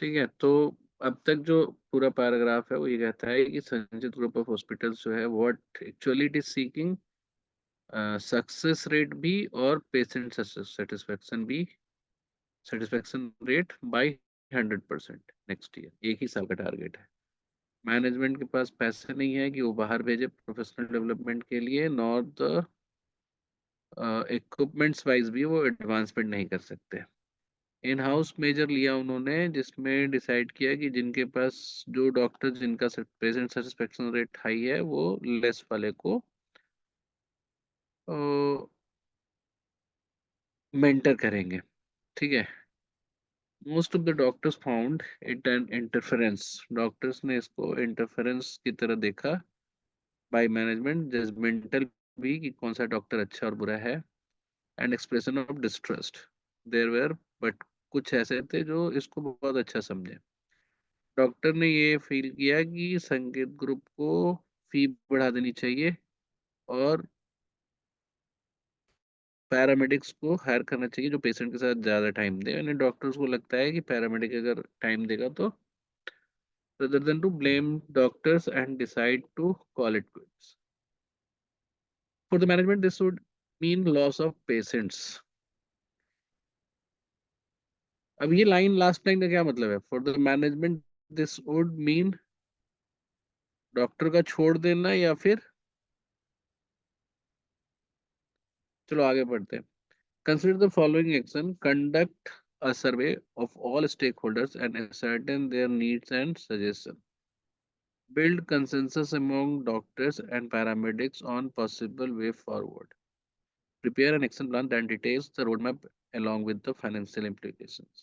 ठीक है, तो अब तक जो पूरा पैराग्राफ है वो ये कहता है कि संचित ग्रुप ऑफ हॉस्पिटल्स जो है what actually it is seeking success rate भी और patient satisfaction rate by 100% next year. एक ही साल का टारगेट है। मैनेजमेंट के पास पैसे नहीं है कि वो बाहर भेजे प्रोफेशनल डेवलपमेंट के लिए, नॉर द इक्विपमेंट्स वाइज भी वो एडवांसमेंट नहीं कर सकते। इन हाउस मेजर लिया उन्होंने, जिसमें डिसाइड किया कि जिनके पास जो डॉक्टर जिनका पेशेंट सेटिस्फेक्शन रेट हाई है वो लेस वाले को मेंटर करेंगे। ठीक है। Most of the doctors found it an interference. Doctors ने इसको इंटरफेरेंस की तरह देखा बाय मैनेजमेंट, जजमेंटल भी कि कौन सा डॉक्टर अच्छा और बुरा है, and expression of distrust there were, but कुछ ऐसे थे जो इसको बहुत अच्छा समझे। डॉक्टर ने ये फील किया कि संगीत ग्रुप को फी बढ़ा देनी चाहिए और पैरामेडिक्स को हायर करना चाहिए जो पेशेंट के साथ ज़्यादा टाइम दे। यानी डॉक्टर्स को लगता है कि पैरामेडिक अगर टाइम देगा तो rather than to blame doctors and decide to call it quits. For the management, this would mean loss of patients. अब ये लाइन लास्ट लाइन का क्या मतलब है? For the management this would mean doctor का छोड़ देना, या फिर चलो आगे बढ़ते हैं। Consider the following action, conduct a survey of all stakeholders and ascertain their needs and suggestions. Build consensus among doctors and paramedics on possible way forward. Prepare an action plan that details the roadmap along with the financial implications.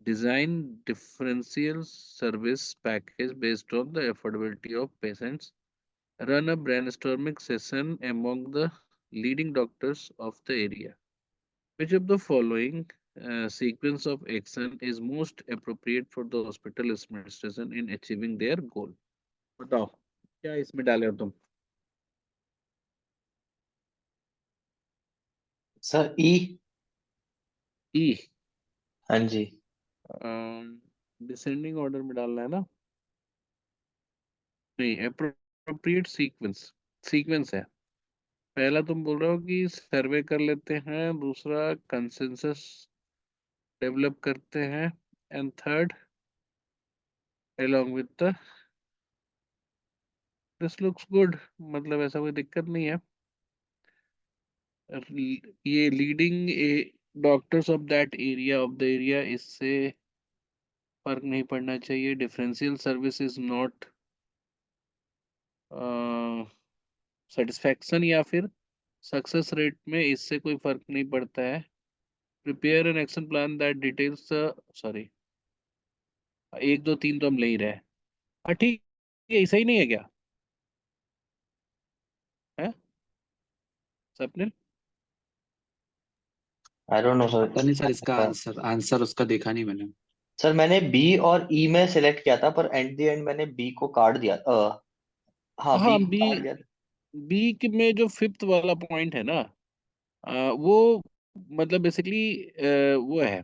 Design differential service package based on the affordability of patients. Run a brainstorming session among the leading doctors of the area. Which of the following sequence of action is most appropriate for the hospital administration in achieving their goal? बताओ क्या इसमें डाले हो तुम? Sir ई। ई? हाँ जी। Descending order में डालना है ना? नहीं, अप्रोप्रिएट सीक्वेंस। सीक्वेंस है। पहला तुम बोल रहे हो कि सर्वे कर लेते हैं, दूसरा कंसेंसस डेवलप करते हैं, and third along with the this looks good. मतलब ऐसा कोई दिक्कत नहीं है। ये leading doctors of that area इससे फर्क नहीं पड़ना चाहिए। Differential service is not satisfaction या फिर सक्सेस रेट में इससे कोई फर्क नहीं पड़ता है। Prepare an action plan that details sorry, एक दो तीन तो हम ले ही रहे हैं। हाँ ठीक है, ऐसा ही नहीं है क्या? है स्वप्निल? आई डोंट नो पता नहीं सर, इसका सर। आंसर आंसर उसका देखा नहीं मैंने। सर मैंने बी और ई में सिलेक्ट किया था, पर एट द एंड मैंने बी को काट दिया। हाँ, बी हाँ, को बी। काट दिया। बी में जो फिफ्थ वाला पॉइंट है ना, वो मतलब बेसिकली वो है,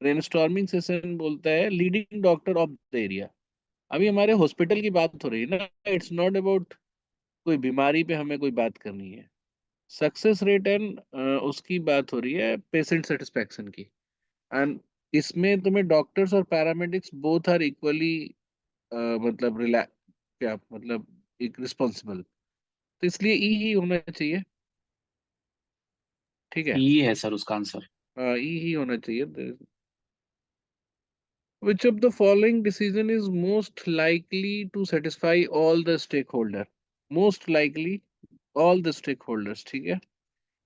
ब्रेनस्टॉर्मिंग सेशन बोलता है leading doctor of the area. अभी हमारे हॉस्पिटल की बात हो रही है ना, इट्स नॉट अबाउट कोई बीमारी पे हमें कोई बात करनी है। सक्सेस रेट एंड उसकी बात हो रही है पेशेंट सेटिस्फेक्शन की। एंड इसमें तुम्हें डॉक्टर्स और पैरामेडिक्स बोथ आर इक्वली मतलब क्या मतलब एक रिस्पॉन्सिबल, तो इसलिए ई ही होना चाहिए। ठीक है, ई है सर उसका आंसर। ई ही होना चाहिए। Which of the following decision is most likely to satisfy all the stakeholder? Most likely all the stakeholders, ठीक है?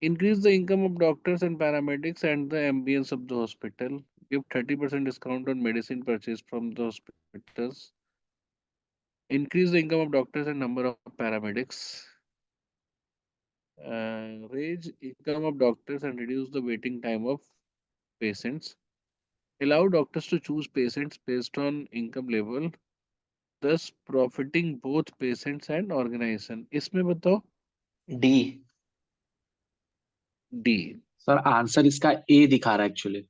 Increase the income of doctors and paramedics and the ambience of the hospital. Give 30% discount on medicine purchased from the hospitals. Increase the income of doctors and number of paramedics. Raise income of doctors and reduce the waiting time of patients. Allow doctors to choose patients based on income level, thus profiting both patients and organization. इसमें बताओ। D. D? Sir answer इसका ए दिखा रहा है actually.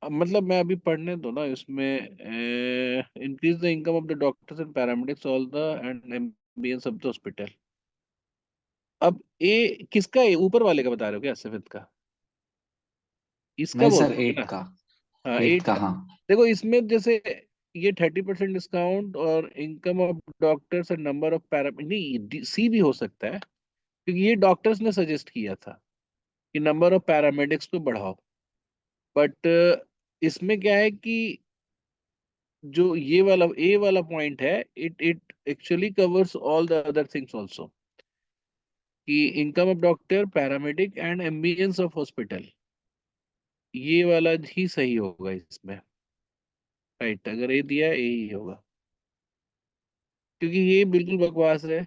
मतलब मैं अभी पढ़ने दो ना इसमें, increase the income of the doctors and paramedics all the end ambience of the hospital. अब ए किसका है, ऊपर वाले का बता रहे हो क्या, सेवेंथ का? इसका नहीं बोल सर, रहे हो एट ना? का। हाँ एट एट का, का। हाँ। देखो इसमें जैसे ये 30% डिस्काउंट और income of doctors and number of para, नहीं सी भी हो सकता है, क्योंकि ये डॉक्टर्स ने सजेस्ट किया था कि नंबर ऑफ पैरामेडिक्स को बढ़ाओ। बट इसमें क्या है कि जो ये वाला ए वाला पॉइंट है, it it actually covers all the other things also, कि income of doctor paramedic and ambience of hospital, ये वाला ही सही होगा इसमें। राइट, अगर ये दिया है यही होगा, क्योंकि ये बिल्कुल बकवास है।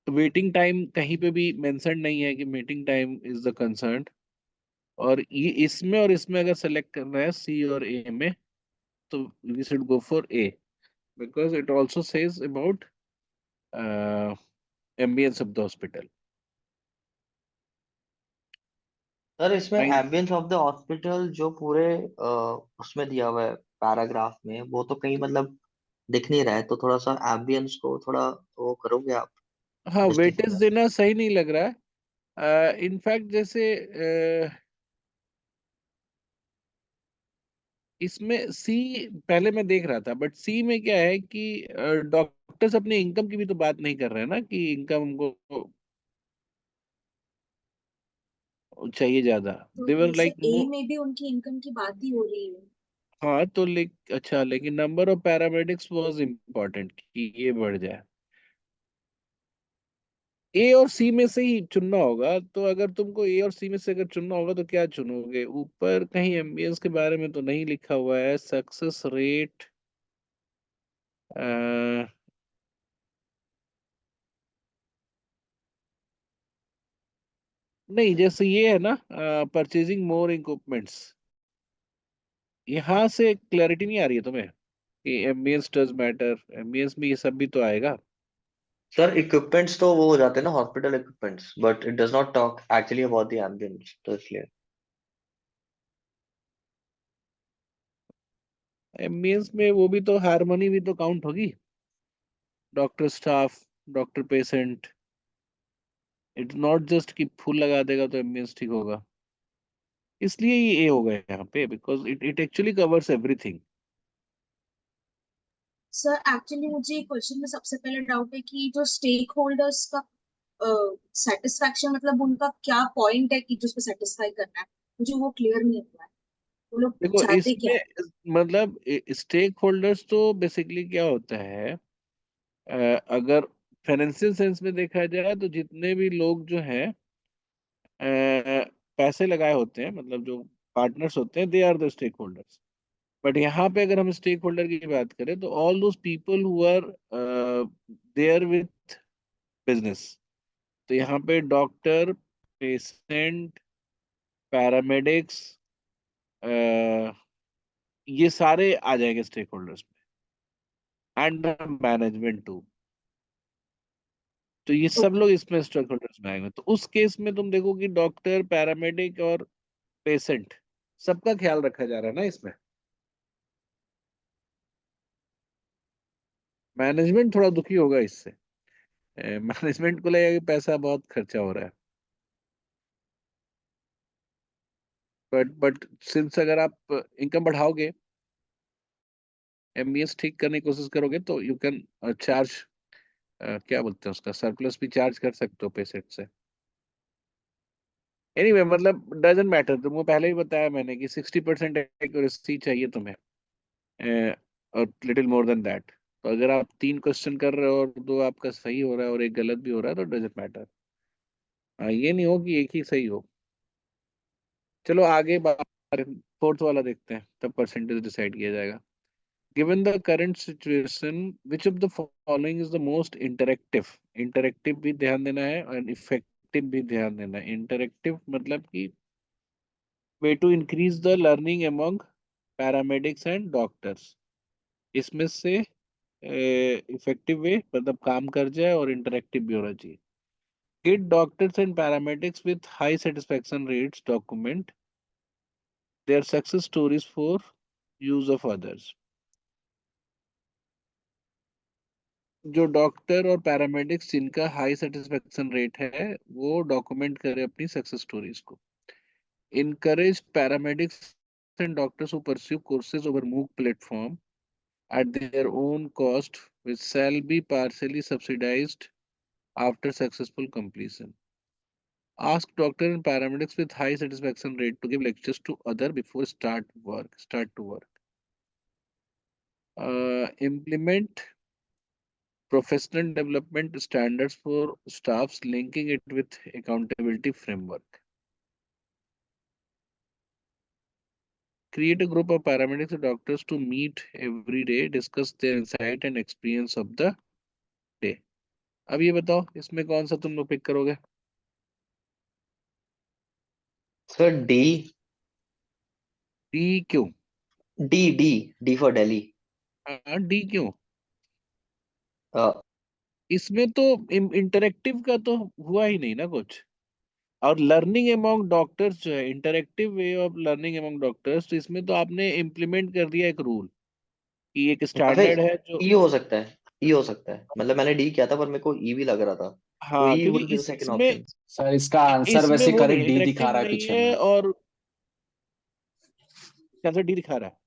वेटिंग टाइम कहीं पे भी मेंशन नहीं है कि waiting time is the concern. और ये इसमें और इसमें अगर सेलेक्ट करना है सी और ए में, तो we should go for A, because it also says about ambience of the hospital. Sir इसमें nine. Ambience of the hospital जो पूरे उसमें दिया हुआ है पैराग्राफ में, वो तो कहीं मतलब दिख नहीं रहा है, तो थोड़ा सा एम्बियंस को थोड़ा वो करोगे आप हाँ, वेटेज जस्टिफाई? देना सही नहीं लग रहा है। इनफैक्ट जैसे इसमें सी पहले मैं देख रहा था, बट सी में क्या है कि डॉक्टर्स अपने इनकम की भी तो बात नहीं कर रहे हैं ना, कि इनकम को चाहिए ज्यादा। तो देवर जैसे लाइक, ए में भी उनकी इनकम की बात ही हो रही है। हाँ तो अच्छा, लेकिन number of paramedics was important कि ये बढ़ जाए। ए और सी में से ही चुनना होगा, तो अगर तुमको ए और सी में से अगर चुनना होगा तो क्या चुनोगे? ऊपर कहीं एमबीएस के बारे में तो नहीं लिखा हुआ है, सक्सेस रेट। नहीं, जैसे ये है ना, परचेजिंग मोर इक्विपमेंट्स, यहाँ से क्लैरिटी नहीं आ रही है तुम्हें कि एम्बियंस डज मैटर? एम्बियंस में ये सब भी तो आएगा। सर इक्विपमेंट्स तो वो हो जाते हैं ना, hospital equipments, but it does not talk actually about the ambience, तो इसलिए। एम्बियंस में वो भी तो, हारमोनी भी तो काउंट होगी, doctor staff, doctor patient. It's not just कि फूल लगा देगा तो एम्बियंस ठीक होगा। इसलिए ये ए होगा यहाँ पे, because it it actually covers everything. Sir actually मुझे क्वेश्चन में सबसे पहले डाउट है कि जो स्टेक होल्डर्स का सेटिस्फैक्शन, मतलब उनका क्या पॉइंट है कि जिसको सेटिस्फाई करना है, मुझे वो क्लियर नहीं हुआ है। वो लोग देखो चाहते क्या इसमें है? मतलब स्टेक होल्डर्स तो बेसिकली क्या होता है, अगर फाइनेंशियल सेंस में देखा जाए तो जितने भी लोग जो हैं पैसे लगाए होते हैं, मतलब जो पार्टनर्स होते हैं, they are the stakeholders. But यहाँ पे अगर हम स्टेक होल्डर की बात करें तो all those people who are there with business. तो यहाँ पे डॉक्टर, पेशेंट, पैरामेडिक्स, ये सारे आ जाएंगे स्टेक होल्डर्स में, एंड मैनेजमेंट टू। तो ये सब ओके। लोग इसमें स्टेक होल्डर्स में आएंगे। तो उस केस में तुम देखो कि डॉक्टर, पैरामेडिक और पेशेंट, सबका ख्याल रखा जा रहा है ना इसमें। मैनेजमेंट थोड़ा दुखी होगा इससे, मैनेजमेंट को लगेगा कि पैसा बहुत खर्चा हो रहा है। बट सिंस अगर आप इनकम बढ़ाओगे, एमबीएस ठीक करने की कोशिश करोगे, तो यू कैन चार्ज, क्या बोलते हैं उसका, सरप्लस भी चार्ज कर सकते हो पेशेंट से। एनीवे मतलब डजेंट मैटर, तुमको पहले ही बताया मैंने कि 60% एक्यूरेसी चाहिए तुम्हें, और लिटिल मोर देन दैट। तो अगर आप 3 क्वेश्चन कर रहे हो और 2 आपका सही हो रहा है और एक गलत भी हो रहा है, तो डजेंट मैटर। ये नहीं हो कि एक ही सही हो। चलो आगे बात, फोर्थ वाला देखते हैं, तब परसेंटेज डिसाइड किया जाएगा। Given the current situation, which of the following is the most interactive? Interactive भी ध्यान देना है और इफेक्टिव भी ध्यान देना है। इंटरेक्टिव मतलब कि way to increase the learning among paramedics and doctors. इसमें से इफेक्टिव वे मतलब काम कर जाए और इंटरेक्टिव भी होना चाहिए। Get doctors and paramedics with high satisfaction rates document their success stories for use of others. जो डॉक्टर और पैरामेडिक्स जिनका हाई सेटिस्फेक्शन रेट है वो डॉक्यूमेंट करें अपनी सक्सेस स्टोरीज को. Encourage paramedics and doctors who pursue courses over MOOC platform at their own cost, which shall be partially subsidized after successful completion. Ask doctor and paramedics with high satisfaction rate to give lectures to other before start to work. Implement professional development standards for staffs, linking it with accountability framework. Create a group of paramedics and doctors to meet every day, discuss their insight and experience of the day. अब ये बताओ इसमें कौन सा तुम लोग pick करोगे? Sir D. D क्यों? D for Delhi. हाँ डी क्यों? Uh, इसमें तो इंटरेक्टिव का तो हुआ ही नहीं ना कुछ. और लर्निंग अमंग डॉक्टर्स जो है interactive way of learning among doctors, तो इसमें तो आपने इम्प्लीमेंट कर दिया एक रूल कि एक या स्टैंडर्ड फिर है जो. ई हो सकता है. ई हो सकता है, मतलब मैंने डी किया था पर मेरे को ई भी लग रहा था, तो हाँ ई क्योंकि वुड बी द सेकंड इसमें ऑप्शन. सर इसका आंसर इसमें वैसे वो नहीं करेक्ट है, डी दिखा इंटरेक्टिव रहा है नहीं पीछे है. में. और कैसे डी दिखा रहा है?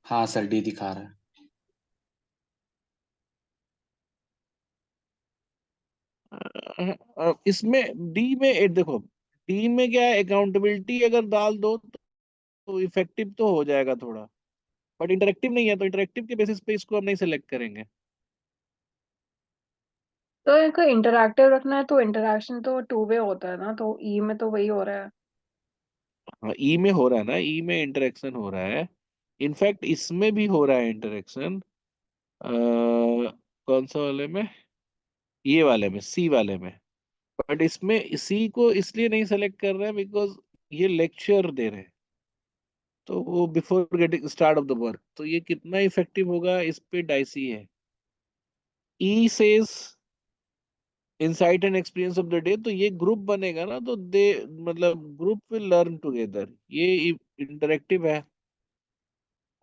हाँ सर डी दिखा रहा है. इसमें डी में देखो, डी में क्या है, अकाउंटेबिलिटी अगर डाल दो तो इफेक्टिव तो हो जाएगा थोड़ा, बट इंटरेक्टिव नहीं है, तो इंटरेक्टिव के बेसिस पे इसको हम नहीं सेलेक्ट करेंगे. तो इनको इंटरैक्टिव रखना है तो इंटरैक्शन तो टू वे होता है ना, तो ई में तो वही हो रहा है. हाँ ई में हो रहा है ना, ई में इंटरेक्शन हो रहा है. इनफैक्ट इसमें भी हो रहा है इंटरेक्शन. कौन सा वाले में? ये वाले में, सी वाले में. बट इसमें सी को इसलिए नहीं सेलेक्ट कर रहे हैं बिकॉज ये लेक्चर दे रहे हैं, तो वो before getting start of the work, तो ये कितना इफेक्टिव होगा इस पे डाइसी है. E says insight and experience of the day, तो ये ग्रुप बनेगा ना, तो दे मतलब ग्रुप विल लर्न टुगेदर, ये इंटरेक्टिव है.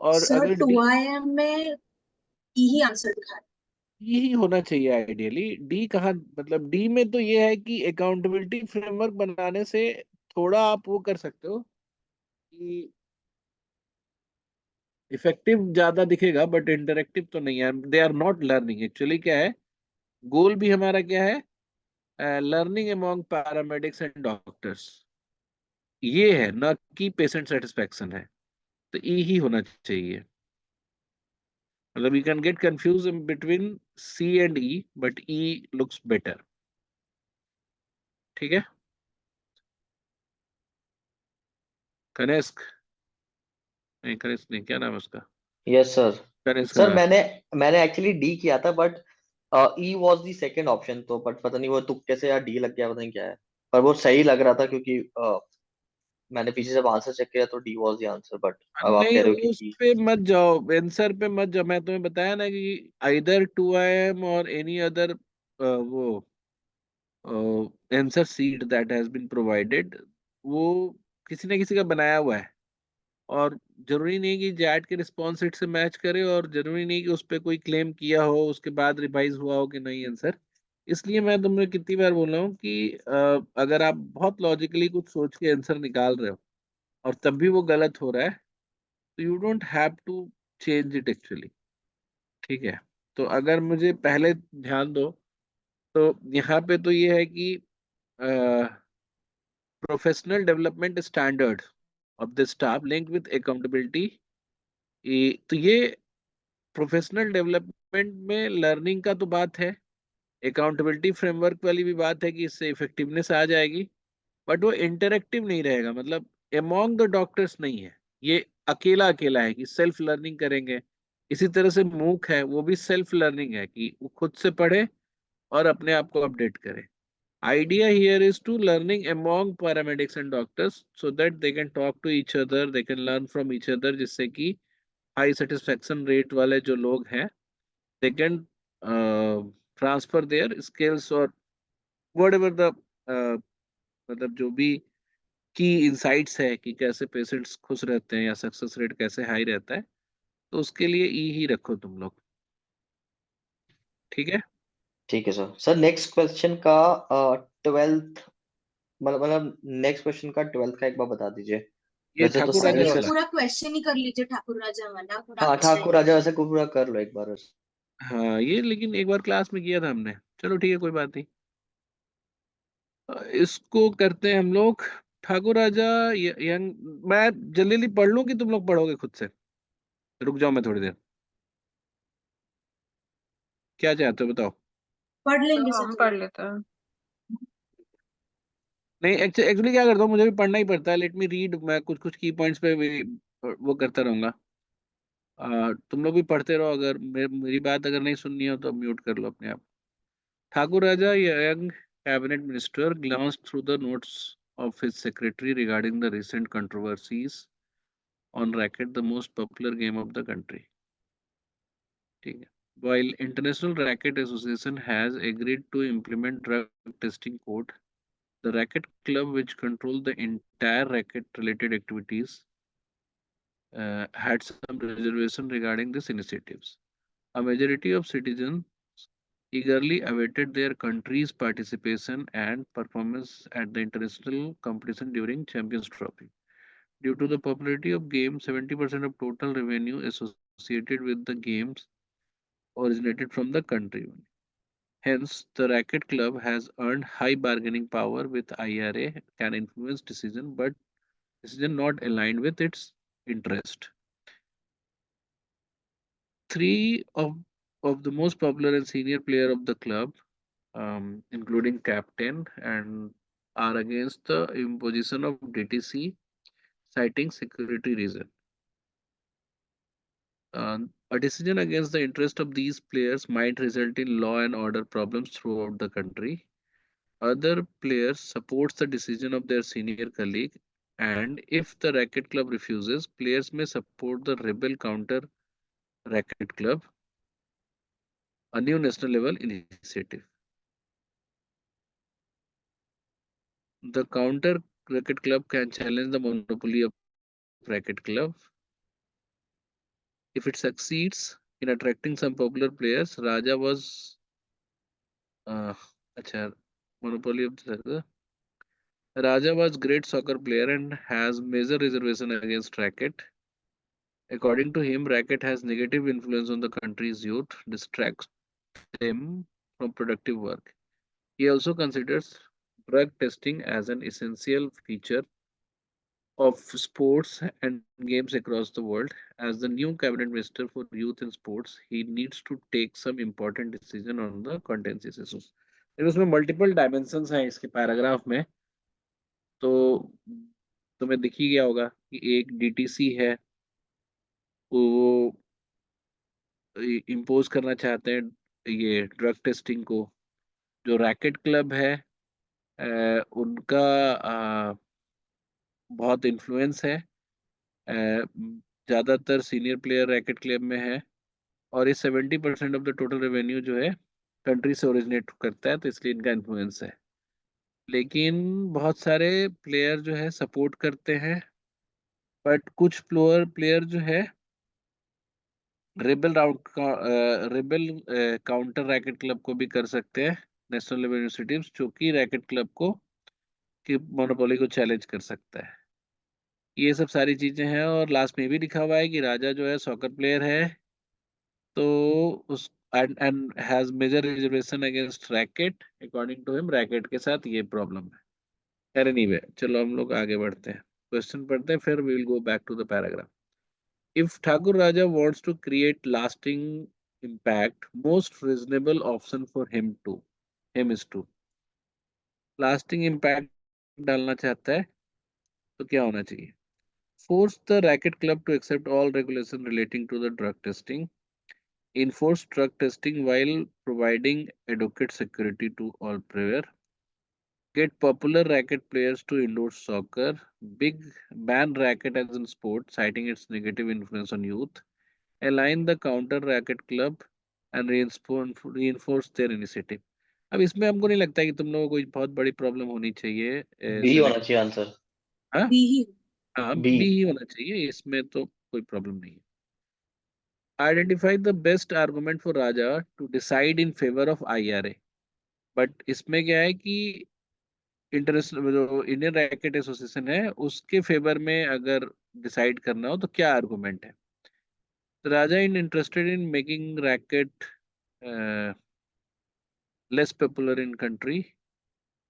और सर अगर डी, 2IIM में यही आंसर दिखा रहा यही होना चाहिए आइडियली. डी कहाँ, मतलब डी में तो ये है कि अकाउंटेबिलिटी फ्रेमवर्क बनाने से थोड़ा आप वो कर सकते हो कि इफेक्टिव ज्यादा दिखेगा, बट इंटरेक्टिव तो नहीं है. They are not learning. Actually क्या है, गोल भी हमारा क्या है, learning among paramedics and doctors, ये है ना कि पेशेंट सेटिस्फेक्शन है. तो ई ही होना चाहिए. मतलब you can get confuse between C and E, but E looks better. ठीक है. कनेस्क, नहीं कनेस्क नहीं, क्या नाम है उसका? Yes sir. कनेस्क सर हाँ. मैंने मैंने एक्चुअली डी किया था, but E was the second option, तो बट पता नहीं वो तुक्के से या डी लग गया, पता नहीं क्या है. पर वो सही लग रहा था क्योंकि मैंने पीछे जब आंसर चेक किया तो D was the answer, but अब आप नहीं कह रहे हो कि उस ई. पे मत जाओ, आंसर पे मत जाओ. मैं तुम्हें बताया ना कि आइदर 2IIM और एनी अदर वो answer sheet that has been provided, वो किसी न किसी का बनाया हुआ है. और जरूरी नहीं कि जैट के रिस्पॉन्स शीट से मैच करे, और जरूरी नहीं कि उस पर कोई क्लेम किया हो उसके बाद रिवाइज हुआ हो कि नहीं आंसर. इसलिए मैं तुम्हें कितनी बार बोल रहा हूँ कि अगर आप बहुत लॉजिकली कुछ सोच के आंसर निकाल रहे हो और तब भी वो गलत हो रहा है, तो you don't have to change it actually. ठीक है. तो अगर मुझे पहले ध्यान दो, तो यहाँ पे तो ये है कि professional development standard of the staff link with accountability. तो ये प्रोफेशनल डेवलपमेंट में लर्निंग का तो बात है, अकाउंटेबिलिटी फ्रेमवर्क वाली भी बात है कि इससे इफेक्टिवनेस आ जाएगी. बट वो इंटरेक्टिव नहीं रहेगा, मतलब अमॉन्ग द डॉक्टर्स नहीं है. ये अकेला अकेला है कि सेल्फ लर्निंग करेंगे. इसी तरह से मूक है, वो भी सेल्फ लर्निंग है कि वो खुद से पढ़े और अपने आप को अपडेट करे. Idea here is to learning among paramedics and doctors so that they can talk to each other, they can learn from each other, जिससे कि high satisfaction rate वाले जो लोग हैं they can transfer their skills or whatever the मतलब जो भी की इंसाइट्स है कि कैसे पेशेंट्स खुश रहते हैं या सक्सेस रेट कैसे हाई रहता है, तो उसके लिए ई ही रखो तुम लोग। ठीक है। ठीक है सर। सर नेक्स्ट क्वेश्चन का 12th, मतलब नेक्स्ट क्वेश्चन का 12th का एक बार बता दीजिए। ये वैसे तो ठाकुर राजा साइंस ये का, वाला। पूरा क्वेश्चन ही कर लीजिए ठाकुर राजा वाला, पूरा हाँ अच्छा ठाकुर है। राजा वैसे को पूरा कर लो एक बार बस। हाँ ये लेकिन एक बार क्लास में किया था हमने। चलो ठीक है, कोई बात नहीं। इसको करते हैं हम लोग। ठाकुर राजा यंग। मैं जल्दी जल्दी पढ़ लूं कि तुम लोग पढ़ोगे खुद से? रुक जाओ मैं थोड़ी देर। क्या चाहते हो बताओ? पढ़ लेंगे सर हम थोड़ा। पढ़ लेते हैं। नहीं, एक्चुअली क्या करता हूँ, मुझे भी पढ़ना ही पड़ता है। Let me read. मैं कुछ कुछ की पॉइंट्स पे भी वो करता रहूंगा। तुम लोग भी पढ़ते रहो। अगर मेरी बात अगर नहीं सुननी हो तो म्यूट कर लो अपने आप। Thakur Raja, a young cabinet minister, glanced through the notes of his secretary regarding the recent controversies on racket, the most popular game of the country. ठीक है। While International Racket Association has agreed to implement drug testing code, the racket club, which control the entire racket-related activities, had some reservation regarding these initiatives. A majority of citizens eagerly awaited their country's participation and performance at the international competition during Champions Trophy. Due to the popularity of games, 70% of total revenue associated with the games originated from the country. Hence, the racket club has earned high bargaining power with IRA, can influence decision not aligned with its interest. Three of the most popular and senior player of the club, including captain, and are against the imposition of DTC, citing security reason. A decision against the interest of these players might result in law and order problems throughout the country. Other players supports the decision of their senior colleague, and if the racket club refuses, players may support the rebel counter racket club, a new national level initiative. The counter racket club can challenge the monopoly of racket club. If it succeeds in attracting some popular players, uh, अच्छा, monopoly of the Raja was great soccer player and has major reservation against racket. According to him, racket has negative influence on the country's youth, distracts them from productive work. He also considers drug testing as an essential feature of sports and games across the world. As the new cabinet minister for youth and sports, he needs to take some important decision on the contentious issues. उसमें multiple dimensions हैं इसके paragraph में। तो तुम्हें दिख ही गया होगा कि एक डीटीसी है, वो इम्पोज करना चाहते हैं ये ड्रग टेस्टिंग को। जो रैकेट क्लब है, उनका बहुत इन्फ्लुएंस है। ज़्यादातर सीनियर प्लेयर रैकेट क्लब में है, और ये 70% ऑफ द टोटल रेवेन्यू जो है कंट्री से ओरिजिनेट करता है, तो इसलिए इनका इन्फ्लुएंस है। लेकिन बहुत सारे प्लेयर जो है सपोर्ट करते हैं, बट कुछ प्लेयर जो है रेबल काउंटर रैकेट क्लब को भी कर सकते हैं, नेशनल लेवल इनिशिएटिव्स, जो कि रैकेट क्लब को की मोनोपोली को चैलेंज कर सकता है। ये सब सारी चीजें हैं, और लास्ट में भी लिखा हुआ है कि राजा जो है सॉकर प्लेयर है, तो उस and has major reservation against racket. According to him racket के साथ ये प्रॉब्लम है। खैर एनीवे, चलो हम लोग आगे बढ़ते हैं, क्वेश्चन पढ़ते हैं, फिर we will go back to the paragraph. If Thakur Raja wants to create lasting impact, most reasonable option for him is to lasting impact डालना चाहता है, तो क्या होना चाहिए? Force the racket club to accept all regulation relating to the drug testing. Enforce drug testing while providing adequate security to all players. Get popular racket players to endorse soccer. Big ban racket as in sport, citing its negative influence on youth. Align the counter racket club and reinforce their initiative. अब इसमें हमको नहीं लगता कि तुम लोगों को कोई बहुत बड़ी प्रॉब्लम होनी चाहिए बी होना सेलेक्ट। चाहिए आंसर। हाँ बी ही। हाँ, बी। बी ही होना चाहिए, इसमें तो कोई प्रॉब्लम नहीं है। Identify the best argument for Raja to decide in favour of IRA। But इसमें क्या है कि इंटरनेशनल जो इंडियन रैकेट एसोसिएशन है उसके फेवर में अगर डिसाइड करना हो तो क्या आर्गुमेंट है। तो Raja in interested in making racket less popular in country.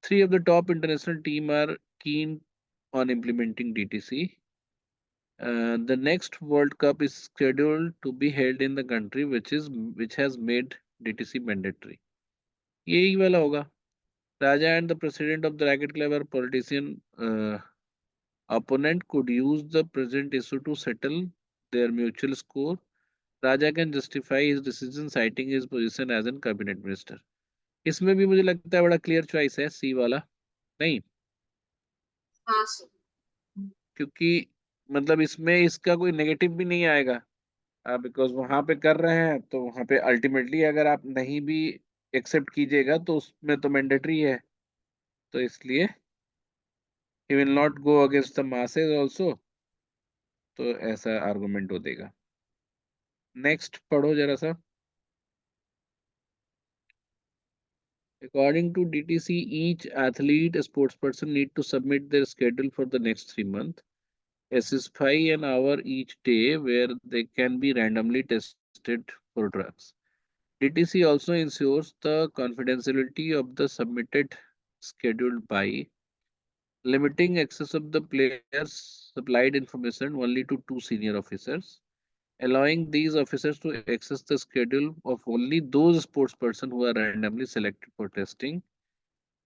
Three of the top international team are keen on implementing DTC. The next World Cup is scheduled to be held in the country which has made DTC mandatory. यही वाला होगा। Raja and the president of the racket club or politician opponent could use the present issue to settle their mutual score. Raja can justify his decision citing his position as an cabinet minister. इसमें भी मुझे लगता है बड़ा clear choice है सी वाला। नहीं, हाँ सर। क्योंकि मतलब इसमें इसका कोई नेगेटिव भी नहीं आएगा, बिकॉज वहां पे कर रहे हैं तो वहां पे अल्टीमेटली अगर आप नहीं भी एक्सेप्ट कीजिएगा तो उसमें तो मैंडेटरी है, तो इसलिए he will not go against the masses also, तो ऐसा आर्गुमेंट हो देगा। नेक्स्ट पढ़ो जरा सा। According to DTC, each athlete, sports person need to submit their schedule for the next 3 months. Specify an hour each day where they can be randomly tested for drugs. DTC also ensures the confidentiality of the submitted schedule by limiting access of the players' supplied information only to 2 senior officers, allowing these officers to access the schedule of only those sports persons who are randomly selected for testing,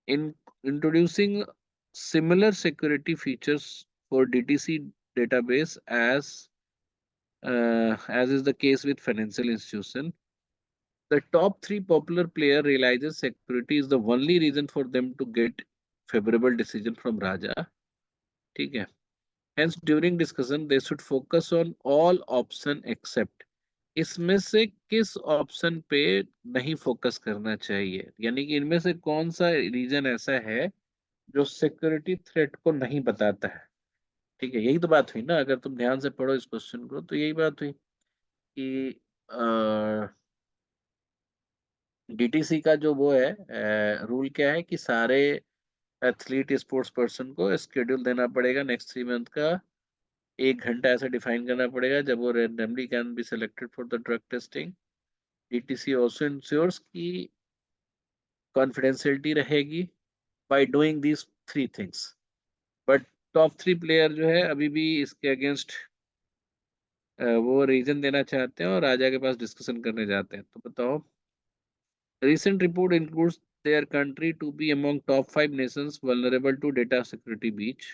in introducing similar security features for DTC database as is the case with financial institution. The top 3 popular player realizes security is the only reason for them to get favorable decision from Raja. ठीक है। Hence during discussion they should focus on all option except। इसमें से किस option पे नहीं focus करना चाहिए, यानी कि इनमें से कौन सा रीजन ऐसा है जो सिक्योरिटी थ्रेट को नहीं बताता है। ठीक है, यही तो बात हुई ना, अगर तुम ध्यान से पढ़ो इस क्वेश्चन को तो यही बात हुई कि डीटीसी का जो वो है रूल क्या है कि सारे एथलीट स्पोर्ट्स पर्सन को स्केड्यूल देना पड़ेगा नेक्स्ट 3 मंथ का। 1 घंटा ऐसा डिफाइन करना पड़ेगा जब वो randomly can be selected for the drug testing. DTC also ensures की कॉन्फिडेंशियलिटी रहेगी by doing these 3 things. But top 3 player जो है अभी भी इसके अगेंस्ट वो रीजन देना चाहते हैं और राजा के पास डिस्कशन करने जाते हैं। तो बताओ। Recent report includes their country to be among top 5 nations vulnerable to data security breach.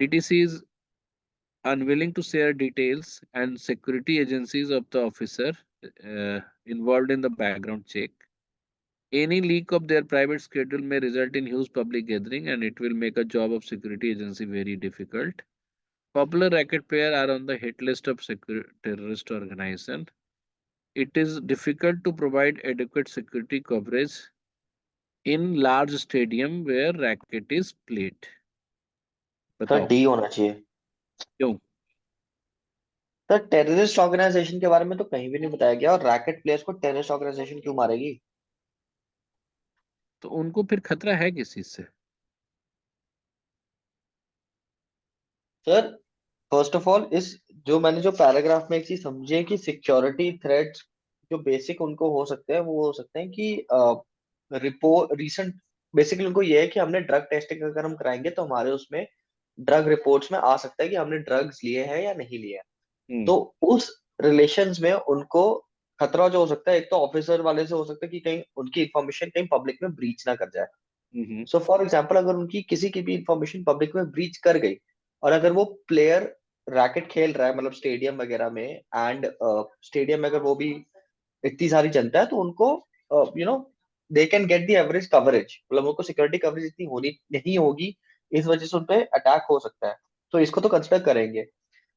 DTC is unwilling to share details and security agencies of the officer involved in the background check. Any leak of their private schedule may result in huge public gathering and it will make a job of security agency very difficult. Popular racket players are on the hit list of terrorist organization. It is difficult to provide adequate security coverage in large stadium where racket is played. Sir बताओ D होना चाहिए। क्यों। Sir terrorist organisation के बारे में तो कहीं भी नहीं बताया गया, और रैकेट प्लेयर्स को टेररिस्ट ऑर्गेनाइजेशन क्यों मारेगी? तो उनको फिर खतरा है किस चीज से। सर फर्स्ट ऑफ ऑल इस जो मैंने जो पैराग्राफ में एक चीज समझी है कि सिक्योरिटी थ्रेट्स जो बेसिक उनको हो सकते हैं वो हो सकते हैं कि रिपोर्ट रीसेंट, बेसिकली उनको ये है कि हमने ड्रग टेस्टिंग अगर हम कराएंगे तो हमारे उसमें ड्रग रिपोर्ट्स में आ सकता है कि हमने ड्रग्स लिए हैं या नहीं लिए हैं। हम्म तो उस रिलेशंस में उनको खतरा जो हो सकता है, एक तो ऑफिसर वाले से हो सकता है कि कहीं उनकी इंफॉर्मेशन कहीं पब्लिक में ब्रीच ना कर जाए। हम्म सो फॉर एग्जाम्पल अगर उनकी किसी की भी इंफॉर्मेशन पब्लिक में ब्रीच कर गई, और अगर वो प्लेयर रैकेट खेल रहा है मतलब स्टेडियम वगैरह में, एंड स्टेडियम में अगर वो भी इतनी सारी जनता है तो उनको you know they can get the average coverage, मतलब उनको सिक्योरिटी कवरेज इतनी होनी नहीं होगी, इस वजह से उन पे अटैक हो सकता है। तो इसको तो कंसिडर करेंगे।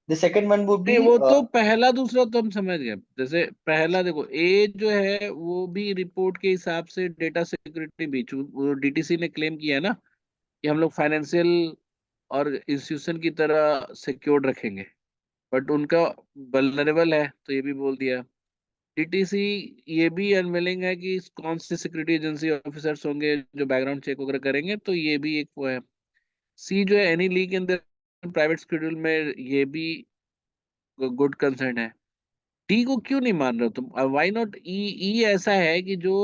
द सेकंड वन वुड नहीं, बी वो तो पहला दूसरा तो हम समझ गए। जैसे पहला देखो ए जो है वो भी रिपोर्ट के हिसाब से डेटा सिक्योरिटी बीच वो डीटीसी ने क्लेम किया है ना कि हम लोग फाइनेंशियल और इंस्टीट्यूशन की तरह सिक्योर्ड रखेंगे, बट उनका वल्नरेबल है तो ये भी बोल दिया। डीटीसी ये भी अनविलिंग है कि कौन सी सिक्योरिटी एजेंसी ऑफिसर्स होंगे जो बैकग्राउंड चेक वगैरह करेंगे, तो ये भी एक वो है। सी जो है any leak in the private schedule में, ये भी गुड कंसर्न है। डी को क्यों नहीं मान रहे हो तुम? व्हाई नॉट ई? ई ऐसा है कि जो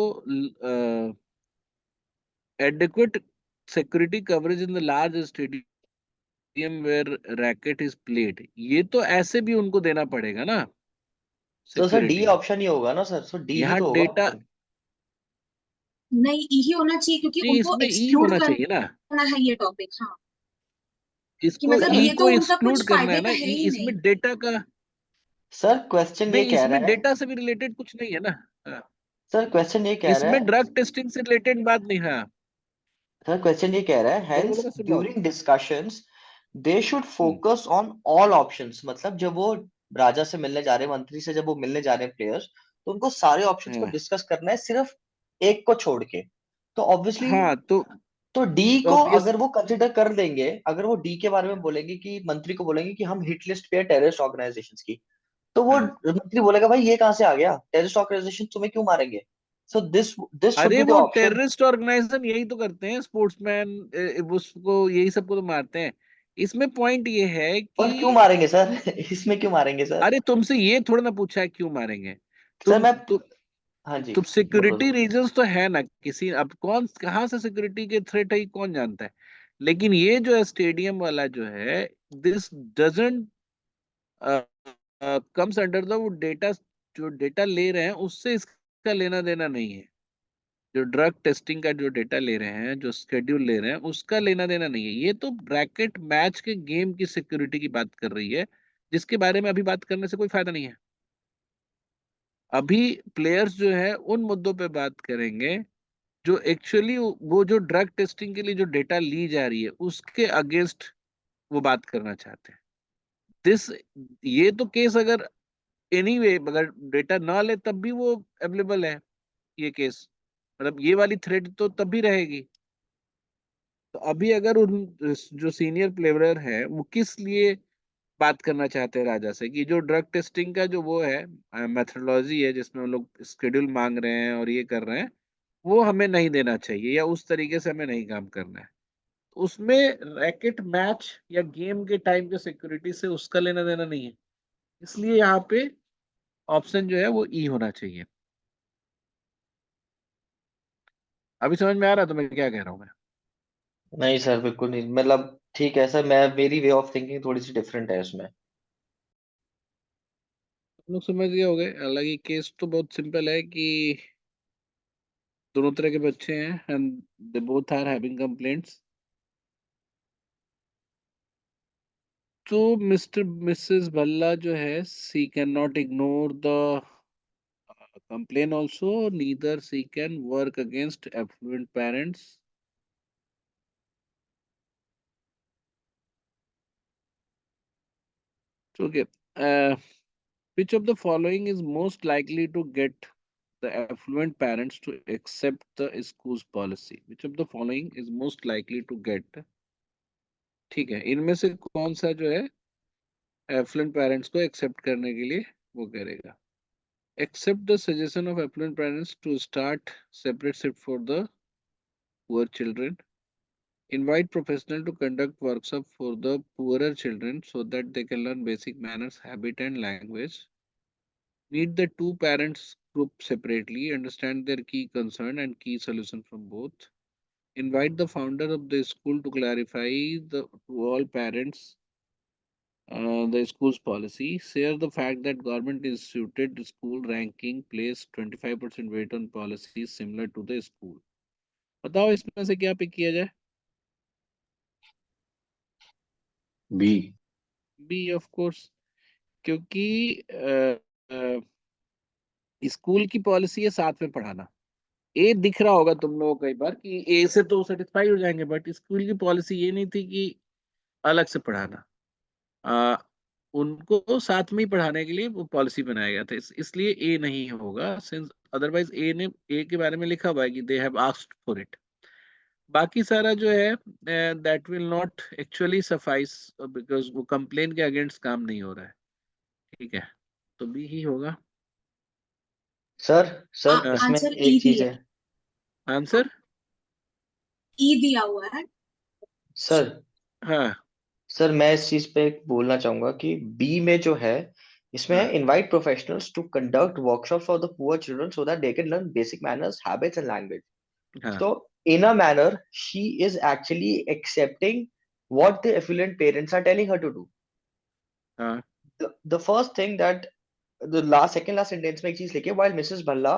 adequate security coverage in the large stadium where racket is played, ये तो ऐसे भी उनको देना पड़ेगा ना तो सर डी सिक्योरिटी। ऑप्शन ही होगा ना सर, सो डी ही यहाँ तो होगा डेटा ऑप्शन। नहीं, यही होना चाहिए क्योंकि नहीं, उनको इसमें ई एक्सक्लूड होना चाहिए ना, करना है ये टॉपिक। हाँ, कि इसको मतलब ई ये को तो उनका कुछ एक्सक्लूड करना फायदे है ना। का है ई ही नहीं। इसमें डेटा का सर क्वेश्चन ये नहीं, कह इसमें रहा है, डेटा से भी रिलेटेड कुछ नहीं है ना। हाँ, सर क्वेश्चन ये कह रहा इसमें है, ड्रग टेस्टिंग से रिलेटेड बात नहीं है। सर क्वेश्चन ये कह रहा है, बोलो हेंस बोलो, मैं सुन रहा हूँ। During discussions they should hmm, focus on all options. मतलब जब वो राजा से मिलने जा रहे हैं, मंत्री से जब वो मिलने जा रहे हैं प्लेयर्स, तो उनको सारे ऑप्शंस को हाँ डिस्कस करना है, सिर्फ एक को छोड़ के। तो ऑब्वियसली, हाँ, तो तो डी को ऑब्वियस। अगर वो कंसिडर कर देंगे, अगर वो डी के बारे में बोलेंगे कि मंत्री को बोलेंगे कि हम हिट लिस्ट पे है टेररिस्ट ऑर्गेनाइजेशंस की, तो वो हाँ, मंत्री बोलेगा भाई ये कहाँ से आ गया, टेररिस्ट ऑर्गेनाइजेशन तुम्हें क्यों मारेंगे? सो दिस दिस शुड अरे बी द वो ऑप्शन। टेररिस्ट ऑर्गेनाइजेशन यही तो करते हैं, स्पोर्ट्समैन उसको यही सबको तो मारते हैं। इसमें पॉइंट ये है और क्यों कि मारेंगे सर? इसमें क्यों मारेंगे सर? अरे तुमसे ये थोड़ा ना पूछा है क्यों मारेंगे। सर तुम मैं, तुम हाँ जी, तुम बोलो सिक्योरिटी बोलो। रीजंस तो है ना किसी, अब कौन कहाँ से सिक्योरिटी के थ्रेट है ये कौन जानता है। लेकिन ये जो है स्टेडियम वाला जो है, this doesn't comes under the वो डेटा, जो डेटा ले रहे हैं उससे इसका लेना देना नहीं है। जो ड्रग टेस्टिंग का जो डेटा ले रहे हैं, जो स्केड्यूल ले रहे हैं, उसका लेना देना नहीं है। ये तो ब्रैकेट मैच के गेम की सिक्योरिटी की बात कर रही है, जिसके बारे में अभी बात करने से कोई फायदा नहीं है। अभी प्लेयर्स जो है उन मुद्दों पे बात करेंगे जो एक्चुअली वो जो ड्रग टेस्टिंग के लिए जो डेटा ली जा रही है उसके अगेंस्ट वो बात करना चाहते हैं। दिस ये तो केस अगर एनीवे अगर डेटा ना ले तब भी वो अवेलेबल है, ये केस, मतलब ये वाली थ्रेड तो तब भी रहेगी। तो अभी अगर उन जो सीनियर प्लेयर है वो किस लिए बात करना चाहते हैं राजा से कि जो ड्रग टेस्टिंग का जो वो है मेथोडोलॉजी है जिसमें हम लोग शेड्यूल मांग रहे हैं और ये कर रहे हैं, वो हमें नहीं देना चाहिए या उस तरीके से हमें नहीं काम करना है। उसमें रैकेट मैच या गेम के टाइम के सिक्योरिटी से उसका लेना देना नहीं है। इसलिए यहाँ पे ऑप्शन जो है वो ई होना चाहिए। अभी समझ में आ रहा है तुम्हें क्या कह रहा हूँ मैं? नहीं सर बिल्कुल नहीं, मतलब ठीक है सर, मैं, मेरी वे ऑफ थिंकिंग थोड़ी सी डिफरेंट है उसमें। तुम लोग समझ गए होगे। हालांकि केस तो बहुत सिंपल है कि दोनों तरह के बच्चे हैं and they both are having complaints. तो मिस्टर मिसेस भल्ला जो है, she cannot ignore the complaint also, neither she can work against affluent parents. Okay. Which of the following is most likely to get the affluent parents to accept the school's policy? Which of the following is most likely to get? ठीक है, इनमें से कौन सा जो है affluent parents को accept करने के लिए वो करेगा? Accept the suggestion of affluent parents to start separate shift for the poor children. Invite professional to conduct workshop for the poorer children so that they can learn basic manners, habit, and language. Meet the two parents group separately, understand their key concern and key solution from both. Invite the founder of the school to clarify to all parents the school's policy. Share the fact that government instituted school ranking place 25% weight on policies similar to the school. बताओ इसमें से क्या pick किया जाए? B. B of course, क्योंकि school की policy है साथ में पढ़ाना। ए दिख रहा होगा तुम लोगों को कई बार कि ए से तो सेटिस्फाई हो जाएंगे, बट स्कूल की पॉलिसी ये नहीं थी कि अलग से पढ़ाना। आ, उनको साथ में ही पढ़ाने के लिए वो पॉलिसी बनाया गया था, इसलिए ए नहीं होगा, सिंस अदरवाइज ए ने ए के बारे में लिखा हुआ है कि they have asked for it. बाकी सारा जो है that will not actually suffice, because वो कंप्लेन के अगेंस्ट काम नहीं हो रहा है। ठीक है, तो बी ही होगा सर इसमें आंसर ई एक चीज दिया है आंसर। ई दिया हुआ है। सर। हाँ सर मैं इस चीज पे बोलना चाहूंगा कि बी में जो है इसमें है हाँ invite professionals to conduct workshop for the poor children so that they can learn basic manners habits and language. हाँ So, in a manner, she is actually accepting what the affluent parents are telling her to do. हाँ The first thing that the second last sentence में एक चीज लिखी है, while Mrs. Bhalla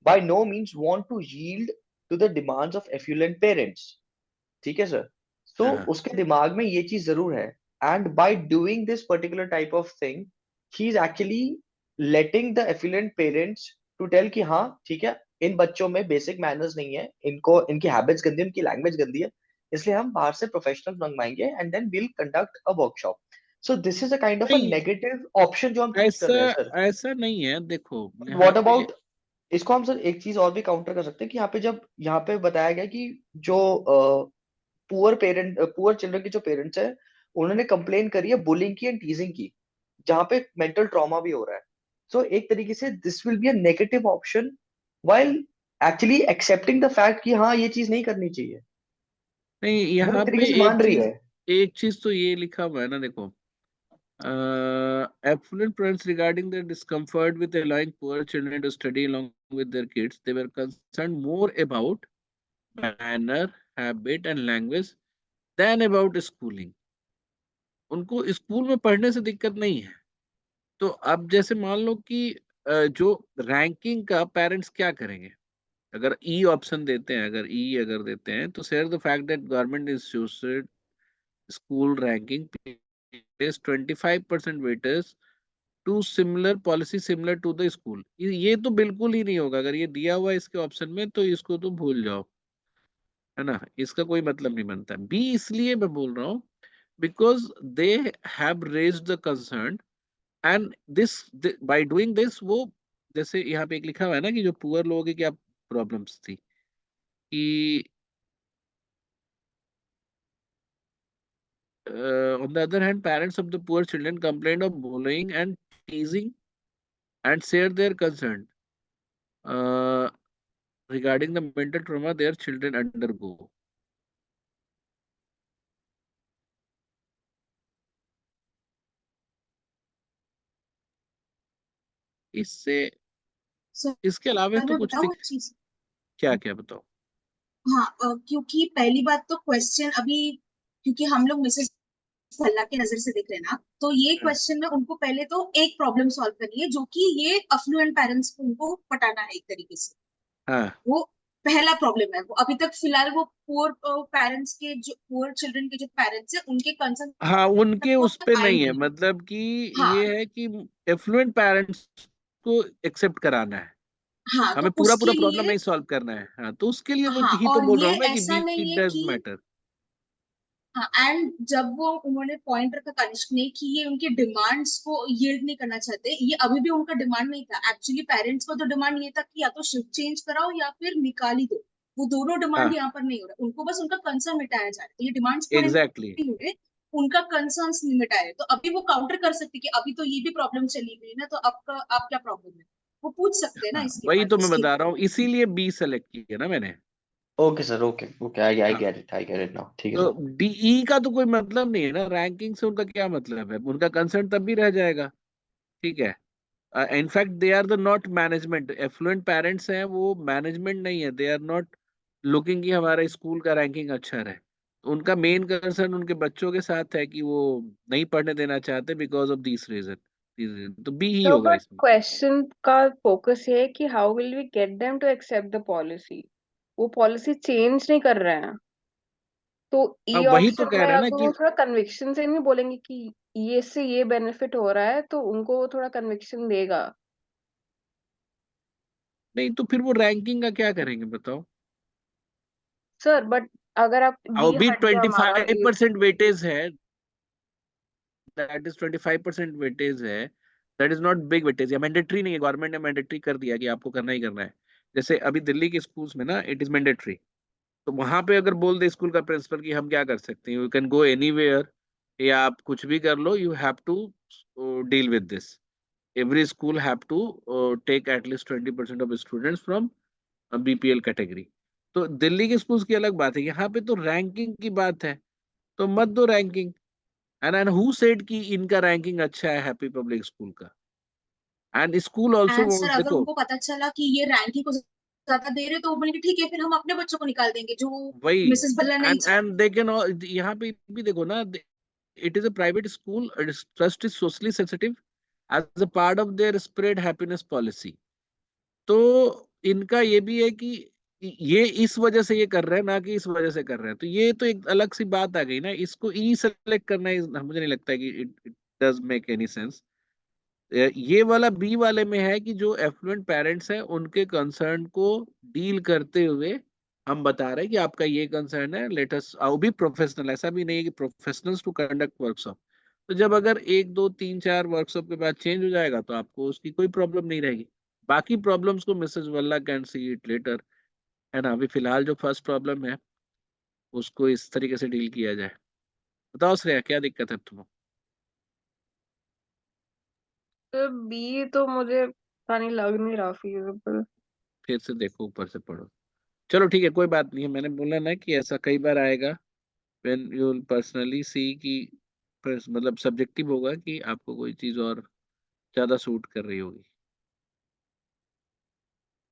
by no means want to yield to the demands of affluent parents. ठीक है sir? तो हाँ उसके दिमाग में ये चीज जरूर है, and by doing this particular type of thing, he is actually letting the affluent parents to tell कि हाँ ठीक है, इन बच्चों में बेसिक मैनर्स नहीं है, इनको इनकी हैबिट्स गंदी है, इनकी लैंग्वेज गंदी है, इसलिए हम बाहर से प्रोफेशनल मंगवाएंगे and then will conduct a workshop. So this is a kind of a नहीं, नेगेटिव ऑप्शन जो हम चूज कर ऐसा रहे हैं सर। ऐसा नहीं है, देखो यहाँ व्हाट पे। अबाउट, इसको हम सर एक चीज और भी काउंटर कर सकते हैं कि यहाँ पे जब यहाँ पे बताया गया कि जो पुअर चिल्ड्रन के जो पेरेंट्स है उन्होंने कंप्लेन करी है बुलिंग की एंड टीजिंग की, जहाँ पे मेंटल ट्रॉमा भी हो रहा है। सो एक तरीके से this will be a negative option while actually accepting the fact कि हाँ ये चीज नहीं करनी चाहिए, नहीं, वो यहाँ एक तरीके पे से मान रही है। एक चीज तो ये लिखा हुआ है ना, देखो, affluent parents regarding their discomfort with allowing poor children to study along with their kids, they were concerned more about manner, habit and language than about schooling. उनको स्कूल में पढ़ने से दिक्कत नहीं है। तो अब जैसे मान लो कि जो रैंकिंग का पेरेंट्स क्या करेंगे, अगर ई ऑप्शन देते हैं, अगर देते हैं, तो share the fact that government institute school ranking is 25% weightage to similar policy similar to the school. ये तो बिल्कुल ही नहीं होगा, अगर ये दिया हुआ है इसके ऑप्शन में तो इसको तो भूल जाओ, है ना, इसका कोई मतलब नहीं बनता। बी इसलिए मैं बोल रहा हूँ because they have raised the concern and this by doing this, वो जैसे यहाँ पे एक लिखा हुआ है ना कि जो पुअर लोगों की क्या प्रॉब्लम्स थी, कि on the other hand parents of the poor children complained of bullying and teasing and shared their concern uh, regarding the mental trauma their children undergo. इससे सर इसके अलावा तो मैं कुछ बताऊँ लिख, एक चीज। क्या क्या बताओ। हाँ क्योंकि पहली बात तो क्वेश्चन अभी, क्योंकि हम लोग मिसेस भल्ला की नजर से देख रहे हैं ना, तो ये हाँ क्वेश्चन में उनको पहले तो एक प्रॉब्लम सॉल्व करनी है, जो कि ये अफ्लुएंट पेरेंट्स को उनको पटाना है एक तरीके से। हाँ वो पहला प्रॉब्लम है। वो अभी तक फिलहाल वो पुअर पेरेंट्स के जो पुअर चिल्ड्रन के जो पेरेंट्स है उनके कंसर्न हाँ, तक उनके वो उस पे आए नहीं है, नहीं। मतलब कि हाँ ये है कि एफ्लुएंट पेरेंट्स को एक्सेप्ट कराना है, हाँ, तो हमें पूरा पूरा उसके प्रॉब्लम लिए नहीं सॉल्व करना है। हाँ, तो उसके लिए वो हाँ, ही तो और बोल रहा ये हूँ मैं कि ऐसा बी नहीं है डज कि मैटर। हाँ, एंड जब वो उन्होंने पॉइंट रखा कनिष्क ने कि ये उनकी डिमांड्स को यील्ड नहीं करना चाहते, ये अभी भी उनका डिमांड नहीं था। एक्चुअली पेरेंट्स का तो डिमांड ये था कि या तो शिफ्ट चेंज कराओ या फिर निकाल ही दो। वो दोनों डिमांड हाँ यहाँ पर नहीं हो रहा, उनको बस उनका कंसर्न मिटाया जा रहा है। तो ये डिमांड्स पूरे एग्जैक्टली। नहीं हो रहे, उनका कंसर्न्स नहीं मिटाए रहे। तो अभी वो काउंटर कर सकते कि अभी तो ये भी प्रॉब्लम चली गई ना, तो आपका आप क्या प्रॉब्लम है, वो पूछ सकते हैं ना हाँ, इसके वही बाद तो मैं इसके बता रहा लिए। हूँ, इसीलिए बी सेलेक्ट किया ना मैंने। ओके सर, ओके ओके, आई हाँ, गेट इट नाउ, ठीक है तो सर। डीई का तो कोई मतलब नहीं है ना, रैंकिंग से उनका क्या मतलब है, उनका कंसर्न तब भी रह जाएगा। ठीक है, in fact they are the not management, affluent parents हैं, वो मैनेजमेंट नहीं है, दे आर नॉट लुकिंग कि हमारा स्कूल का रैंकिंग अच्छा रहे। तो उनका मेन कंसर्न उनके बच्चों के साथ है कि वो नहीं पढ़ने देना चाहते बिकॉज ऑफ दिस रीजन, तो बी ही तो होगा बट इसमें। क्वेश्चन का फोकस ये है कि how will we get them to accept the policy. वो पॉलिसी चेंज नहीं कर रहे हैं, तो ई अब वही तो ऑप्शन कह में रहे हैं ना अगर कि वो थोड़ा कन्विक्शन से नहीं बोलेंगे कि ये से ये बेनिफिट हो रहा है, तो उनको वो थोड़ा कन्विक्शन देगा। नहीं, तो फिर वो रैंकिंग का क्या करेंगे बताओ। सर बट अगर आप और डी भी हट गया हमारा 25% वेटेज है, दैट इज 25% वेटेज है, that is not big weightage, या मैंडेटरी नहीं है, गवर्नमेंट ने मैंडेटरी कर दिया कि आपको करना ही करना है। जैसे अभी दिल्ली के स्कूल्स में ना इट इज मैंडेटरी, तो वहां पे अगर बोल दे स्कूल का प्रिंसिपल कि हम क्या कर सकते हैं, यू कैन गो एनीवेयर, या आप कुछ भी कर लो, you have to deal with this, every school have to take at least 20% of students from BPL category. तो दिल्ली के स्कूल्स की अलग बात है, यहाँ पे तो रैंकिंग की बात है, तो मत दो रैंकिंग। एंड हु सेड कि इनका रैंकिंग अच्छा है हैप्पी पब्लिक स्कूल का? And school also and sir अगर देखो उनको पता चला कि ये रैंकिंग को ज्यादा दे रहे तो वो बोलेंगे ठीक है फिर हम अपने बच्चों को निकाल देंगे, जो वही, मिसेस भल्ला नहीं एंड चाहती। दे कैन, यहाँ पे भी देखो ना, it is a private school, trust is socially sensitive as a part of their spread happiness policy। तो इनका ये भी है कि ये इस वजह से ये कर रहे हैं, ना कि इस वजह से कर रहे हैं, तो ये तो एक अलग सी बात आ गई ना। इसको ई सेलेक्ट करना मुझे नहीं लगता है कि it does make any sense. ये वाला बी वाले में है कि जो एफ्लुएंट पेरेंट्स हैं उनके कंसर्न को डील करते हुए हम बता रहे हैं कि आपका ये कंसर्न है, लेट अस, वो भी प्रोफेशनल, ऐसा भी नहीं है कि प्रोफेशनल्स टू कंडक्ट वर्कशॉप। तो जब अगर 1 2 3 4 वर्कशॉप के बाद चेंज हो जाएगा तो आपको उसकी कोई प्रॉब्लम नहीं रहेगी। बाकी प्रॉब्लम्स को मिसेस वल्ला कैन सी इट लेटर, है ना। अभी फिलहाल जो फर्स्ट प्रॉब्लम है उसको इस तरीके से डील किया जाए। बताओ श्रेया, क्या दिक्कत है तुम्हें? तो बी तो मुझे पता नहीं, लग नहीं रहा feasible। फिर से देखो, ऊपर से पढ़ो। चलो ठीक है, कोई बात नहीं है, मैंने बोला ना कि ऐसा कई बार आएगा व्हेन यू पर्सनली सी कि मतलब सब्जेक्टिव होगा कि आपको कोई चीज और ज्यादा सूट कर रही होगी।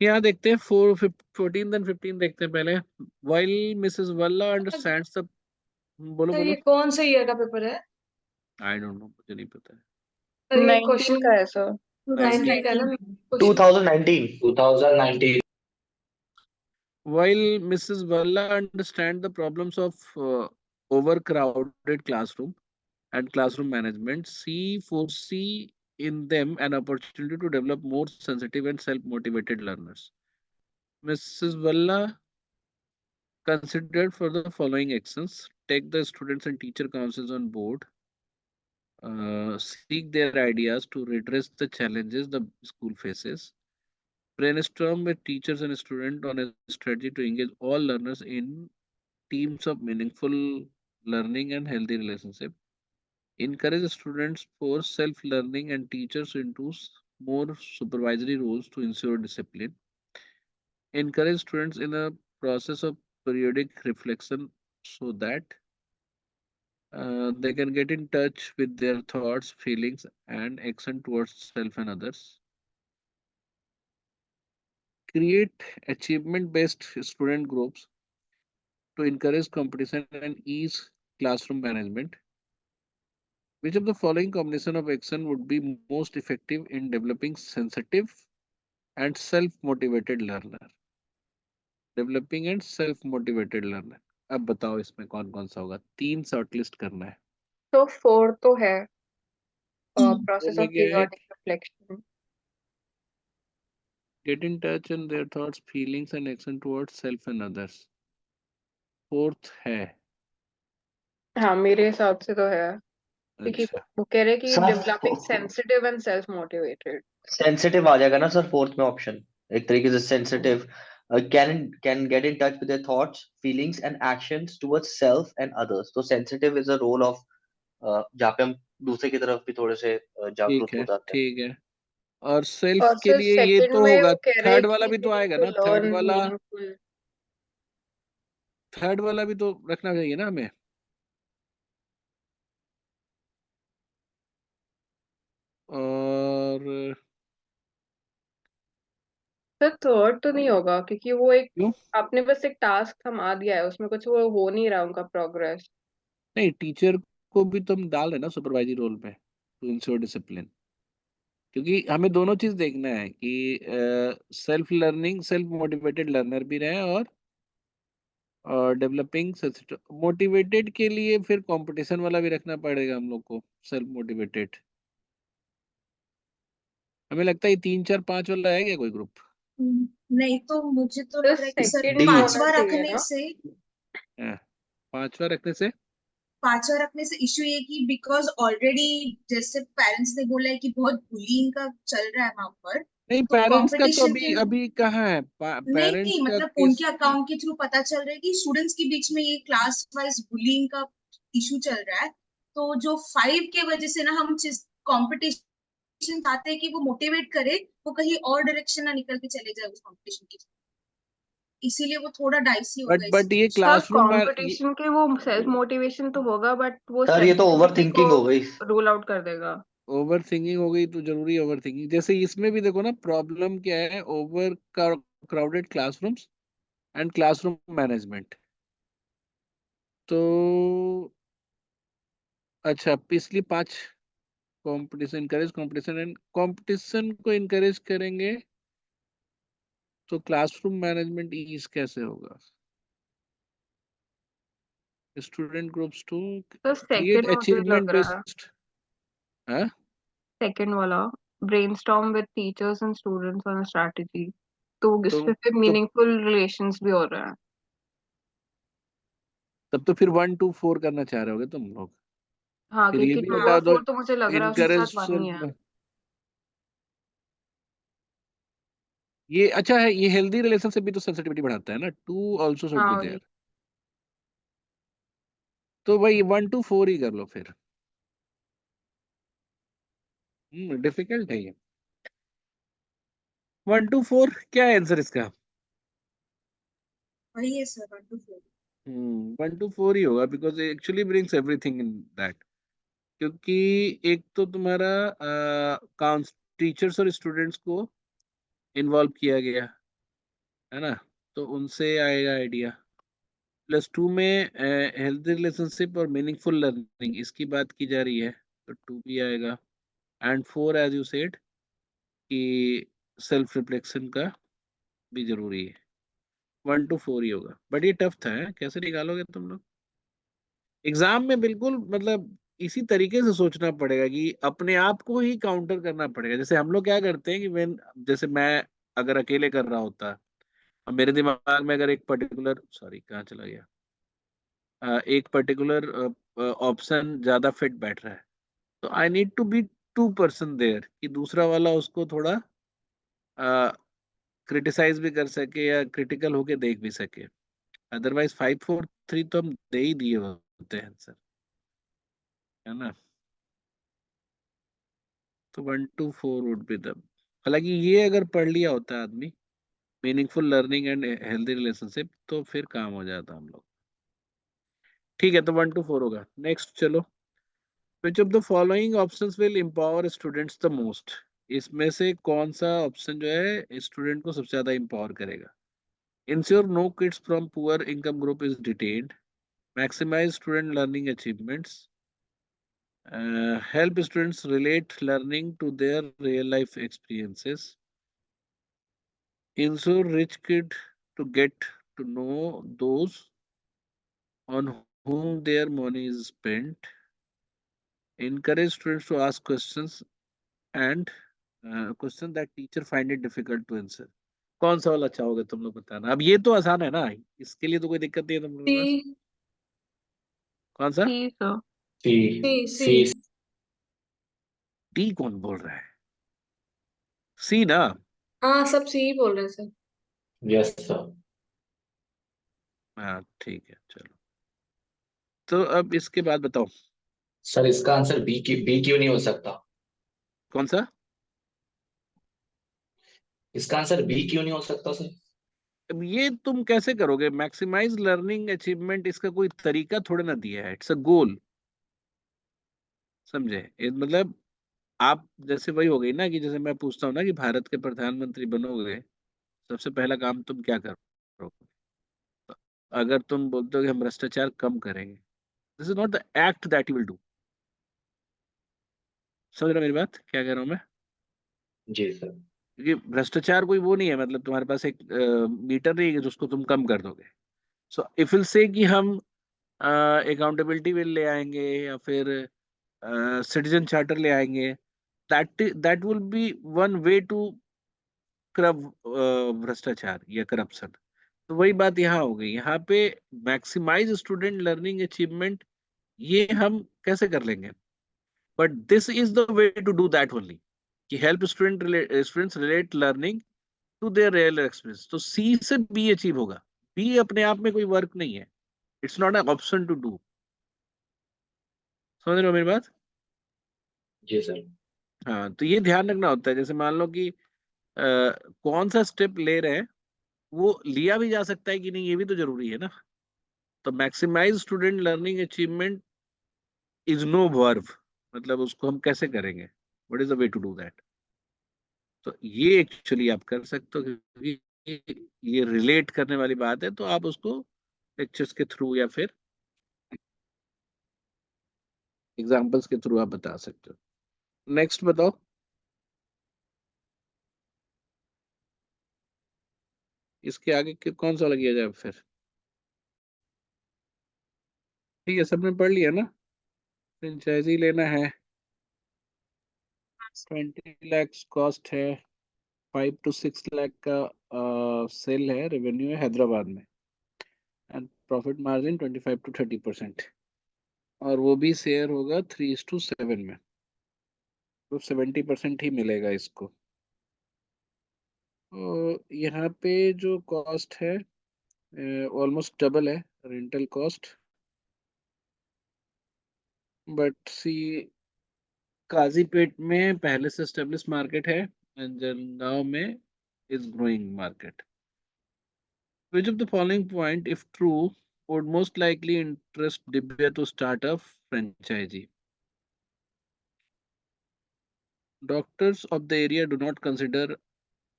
यहाँ देखते हैं 14 देखते हैं पहले। वाइल मिसेस वल्ला अंडरस्टैंड्स द, बोलो सर ये बोलो। कौन से ईयर का पेपर है? आई डोंट नो, मुझे नहीं पता है। सर ये 19 का क्वेश्चन है सर। 19। 19 का है ना question? 2019। 2019। While Mrs. Valla understand the problems of overcrowded classroom and classroom management, she foresee in them an opportunity to develop more sensitive and self-motivated learners. Mrs. Valla considered for the following actions: take the students and teacher councils on board, seek their ideas to redress the challenges the school faces, brainstorm with teachers and students on a strategy to engage all learners in teams of meaningful learning and healthy relationship, encourage students for self-learning and teachers into more supervisory roles to ensure discipline, encourage students in a process of periodic reflection so that they can get in touch with their thoughts, feelings, and action towards self and others, create achievement-based student groups to encourage competition and ease classroom management. Which of the following combination of action would be most effective in developing sensitive and self-motivated learner? Developing and self-motivated learner. अब बताओ इसमें कौन कौन सा होगा? 3 shortlist करना है। तो 4 तो है, हम्म, process में of क्या है? periodic reflection। Get in touch and their thoughts, feelings and action towards self and others. Fourth है। हाँ मेरे हिसाब से तो है, क्योंकि अच्छा, वो कह रहे कि sir developing sensitive and self motivated. Sensitive आ जाएगा ना सर फोर्थ में ऑप्शन, एक तरीके से sensitive can get in touch with their thoughts feelings and actions towards self and others. तो sensitive is a role of जहाँ पे हम दूसरे की तरफ भी थोड़े से ठीक जागरूक हो है, जाते हैं। ठीक है। और सेल्फ और के सर लिए ये सेकंड तो में होगा। वो कह रहे थर्ड हैं वाला कि भी दे तो नीड आएगा टू ना, थर्ड लर्न वाला। मीनिंगफुल। थर्ड वाला भी तो रखना चाहिए ना हमें। और सर थर्ड तो नहीं होगा, क्योंकि वो एक, क्यों? आपने बस एक टास्क थमा दिया है, उसमें कुछ वो हो नहीं रहा उनका प्रोग्रेस। नहीं, टीचर को भी तुम डाल रहे ना सुपरवाइजरी रोल पे टू इंश्योर डिसिप्लिन, क्योंकि हमें दोनों चीज देखना है कि self learning, self motivated learner भी रहे, और डेवलपिंग मोटिवेटेड के लिए फिर कंपटीशन वाला भी रखना पड़ेगा हम लोग को, सेल्फ मोटिवेटेड। हमें लगता है 3 4 5 वाला है क्या कोई ग्रुप? नहीं तो मुझे तो तो लग रहा है कि सर सेकंड डी में होना पांचवा चाहिए रखने ना। से, हाँ, 5वां रखने से पांचवा रखने से इशू ये कि बिकॉज ऑलरेडी जैसे पेरेंट्स ने बोला है कि बहुत बुलिंग का चल रहा है वहां पर, नहीं, तो पेरेंट्स का तो कंपटीशन अभी के अभी कहाँ है, पेरेंट्स नहीं का मतलब केस। उनके अकाउंट के थ्रू पता चल रहा है कि स्टूडेंट्स के बीच में ये क्लास वाइज बुलिंग का इशू चल रहा है। तो जो 5 के वजह से ना हम कंपटीशन चाहते हैं कि वो मोटिवेट करे, वो कहीं और डायरेक्शन ना निकल के चले जाए उस कंपटीशन की। इसीलिए वो थोड़ा डाइसी होगा इस बट ये सिचुएशन। सर क्लासरूम में कंपटीशन के वो सेल्फ मोटिवेशन तो होगा, बट वो सर ये तो ओवर सेंसिटिविटी को थिंकिंग हो गई। रूल आउट कर देगा। ओवर थिंकिंग हो गई तो जरूरी ओवर थिंकिंग, जैसे इसमें भी देखो ना, प्रॉब्लम क्या है, over crowded classrooms and classroom management. तो अच्छा, पिछली 5 competition, encourage competition, and competition को इनकरेज करेंगे तो क्लासरूम मैनेजमेंट ईज कैसे होगा? स्टूडेंट ग्रुप्स टू तो क्रिएट सेकंड मुझे अचीवमेंट लग रहा है, बेस्ड। हाँ, सेकंड वाला, brainstorm with teachers and students on strategy, तो तो इसमें फिर तो मीनिंगफुल रिलेशंस भी हो रहे हैं। तब तो फिर 1 to 4 करना चाह रहे होगे तुम लोग। हाँ, फिर ये क्योंकि भी 2 और बता दो, 4 तो मुझे लग रहा है उसके इनकरेज साथ वन ही है। ये अच्छा है, ये हेल्दी रिलेशनशिप भी तो सेंसिटिविटी बढ़ाता है ना, 2 ऑल्सो शुड बी हाँ देयर। वही। तो भाई 1 to 4 ही कर लो फिर। डिफिकल्ट है ये। 1 to 4 क्या है आंसर इसका? वही है सर, 1 to 4। 1 to 4 ही होगा, because actually brings everything in that. क्योंकि एक तो तुम्हारा टीचर्स और स्टूडेंट्स को इन्वॉल्व किया गया है ना, तो उनसे आएगा आइडिया। +2 में हेल्दी रिलेशनशिप और मीनिंगफुल लर्निंग, इसकी बात की जा रही है, तो 2 भी आएगा। एंड 4 एज यू सेड कि सेल्फ रिफ्लेक्शन का भी जरूरी है। 1 to 4 ही होगा, बट ये टफ था, है? कैसे निकालोगे तुम लोग एग्जाम में? बिल्कुल मतलब इसी तरीके से सोचना पड़ेगा कि अपने आप को ही काउंटर करना पड़ेगा। जैसे हम लोग क्या करते हैं कि जैसे मैं अगर अकेले कर रहा होता, अब मेरे दिमाग में अगर एक पर्टिकुलर, सॉरी कहाँ चला गया, एक पर्टिकुलर ऑप्शन ज्यादा फिट बैठ रहा है, तो I need to be 2 person there कि दूसरा वाला उसको थोड़ा क्रिटिसाइज भी कर सके या क्रिटिकल होके देख भी सके। अदरवाइज 5 4 3 तो हम दे ही दिए होते हैं सर, है ना। तो 1 to 4 वुड बी द, हालांकि ये अगर पढ़ लिया होता आदमी, meaningful learning and healthy relationship, तो फिर काम हो जाता हम लोग। ठीक है, तो 1 to 4 होगा। नेक्स्ट चलो, विच of the following options will empower students the most? इसमें से कौन सा ऑप्शन जो है स्टूडेंट को सबसे ज्यादा एम्पावर करेगा? Ensure no kids from poor income group is detained, maximise student learning achievements, help students relate learning to their real life experiences, ensure rich kid to get to know those on whom their money is spent, encourage students to ask questions and question that teacher find it difficult to answer। कौन सा वाला अच्छा होगा तुम लोग बताना। अब ये तो आसान है ना, इसके लिए तो कोई दिक्कत नहीं है तुम लोगों के पास। सी। कौन सा? सी सर। सी। सी सी। सी। डी कौन बोल रहा है? सी ना? हाँ, सब सी ही बोल रहे हैं सर। Yes sir. हाँ ठीक है चलो, तो अब इसके बाद बताओ सर इसका आंसर बी क्यों नहीं हो सकता? कौन सा। इसका आंसर बी क्यों नहीं हो सकता सर? अब ये तुम कैसे करोगे मैक्सिमाइज लर्निंग अचीवमेंट? इसका कोई तरीका थोड़ा ना दिया है, इट्स अ गोल, समझे? मतलब आप जैसे वही हो गई ना कि जैसे मैं पूछता हूँ ना कि भारत के प्रधानमंत्री बनोगे, सबसे पहला काम तुम क्या करोगे? तो अगर तुम बोलते हो कि हम भ्रष्टाचार कम करेंगे, this is not the act that you will do. समझ रहे हो मेरी बात क्या कह रहा हूँ मैं? जी सर। क्योंकि भ्रष्टाचार कोई वो नहीं है, मतलब तुम्हारे पास एक मीटर नहीं है जिसको तुम कम कर दोगे। सो इफ विल से कि हम अकाउंटेबिलिटी बिल ले आएंगे या फिर सिटीजन चार्टर ले आएंगे, that will be one way to curb भ्रष्टाचार या करप्शन। तो वही बात यहाँ हो गई, यहाँ पे मैक्सिमाइज स्टूडेंट लर्निंग अचीवमेंट, ये हम कैसे कर लेंगे? But this is the way to do that only, कि help students relate learning to their real experience. तो सी से बी अचीव होगा। बी अपने आप में कोई वर्क नहीं है, it's not an option to do. समझ रहे हो मेरी बात? जी सर। हाँ, तो ये ध्यान रखना होता है। जैसे मान लो कि कौन सा स्टेप ले रहे हैं, वो लिया भी जा सकता है कि नहीं, ये भी तो जरूरी है ना। तो maximise student learning achievement is no verb, मतलब उसको हम कैसे करेंगे, what is the way to do that. तो ये एक्चुअली आप कर सकते हो, क्योंकि ये रिलेट करने वाली बात है, तो आप उसको लेक्चर्स के थ्रू या फिर एग्जाम्पल्स के थ्रू आप बता सकते हो। नेक्स्ट बताओ। इसके आगे कौन सा लगिए जाए फिर? ठीक है, सबने पढ़ लिया ना? फ्रेंचाइजी लेना है, 20 लाख कॉस्ट है, 5 to 6 लाख का सेल है, रेवेन्यू है हैदराबाद में, एंड प्रॉफिट मार्जिन 25 to 30%, और वो भी शेयर होगा 3:7 में, तो 70% ही मिलेगा इसको। तो यहाँ पे जो कॉस्ट है ऑलमोस्ट डबल है रेंटल कॉस्ट, बट सी काजीपेट में पहले से एस्टेब्लिश मार्केट है, एंड जलगांव में is growing market. Which of the following point, if true, would most likely interest Divya to start a franchisee? Doctors of the area do not consider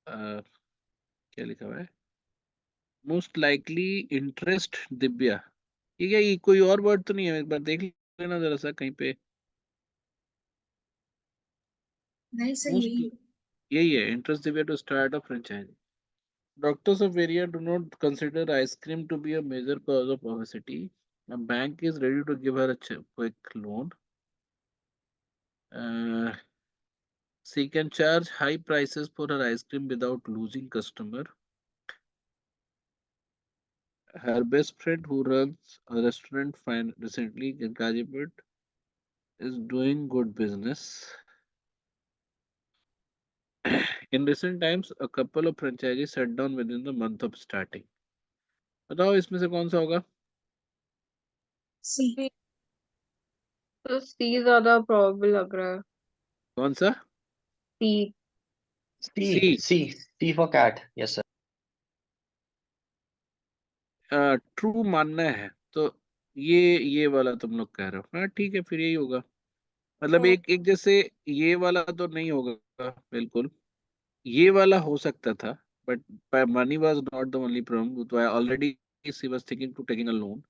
क्या लिखा हुआ है, most likely interest Divya. ठीक है, ये कोई और वर्ड तो नहीं है, एक बार देख लेना जरा सा कहीं पे। नहीं सर, मोस्ट यही है। यही है, interest Divya to start a franchise. Doctors of area do not consider ice cream to be a major cause of obesity. A bank is ready to give her a quick loan. She can charge high prices for her ice cream without losing customer. Her best friend who runs a restaurant recently in Kajipur is doing good business. In recent times, a couple of franchises shut down within the month of starting. बताओ इसमें से कौन सा होगा? सी। तो सी ज्यादा probable लग रहा है। कौन सा? C. C, C. C for cat. Yes, sir. True मानना है तो ये वाला तुम लोग कह रहे हो, हाँ ठीक है, फिर यही होगा। मतलब एक एक जैसे ये वाला तो नहीं होगा बिल्कुल, ये वाला हो सकता था, but money was not the only problem, तो I already she was thinking to taking a loan,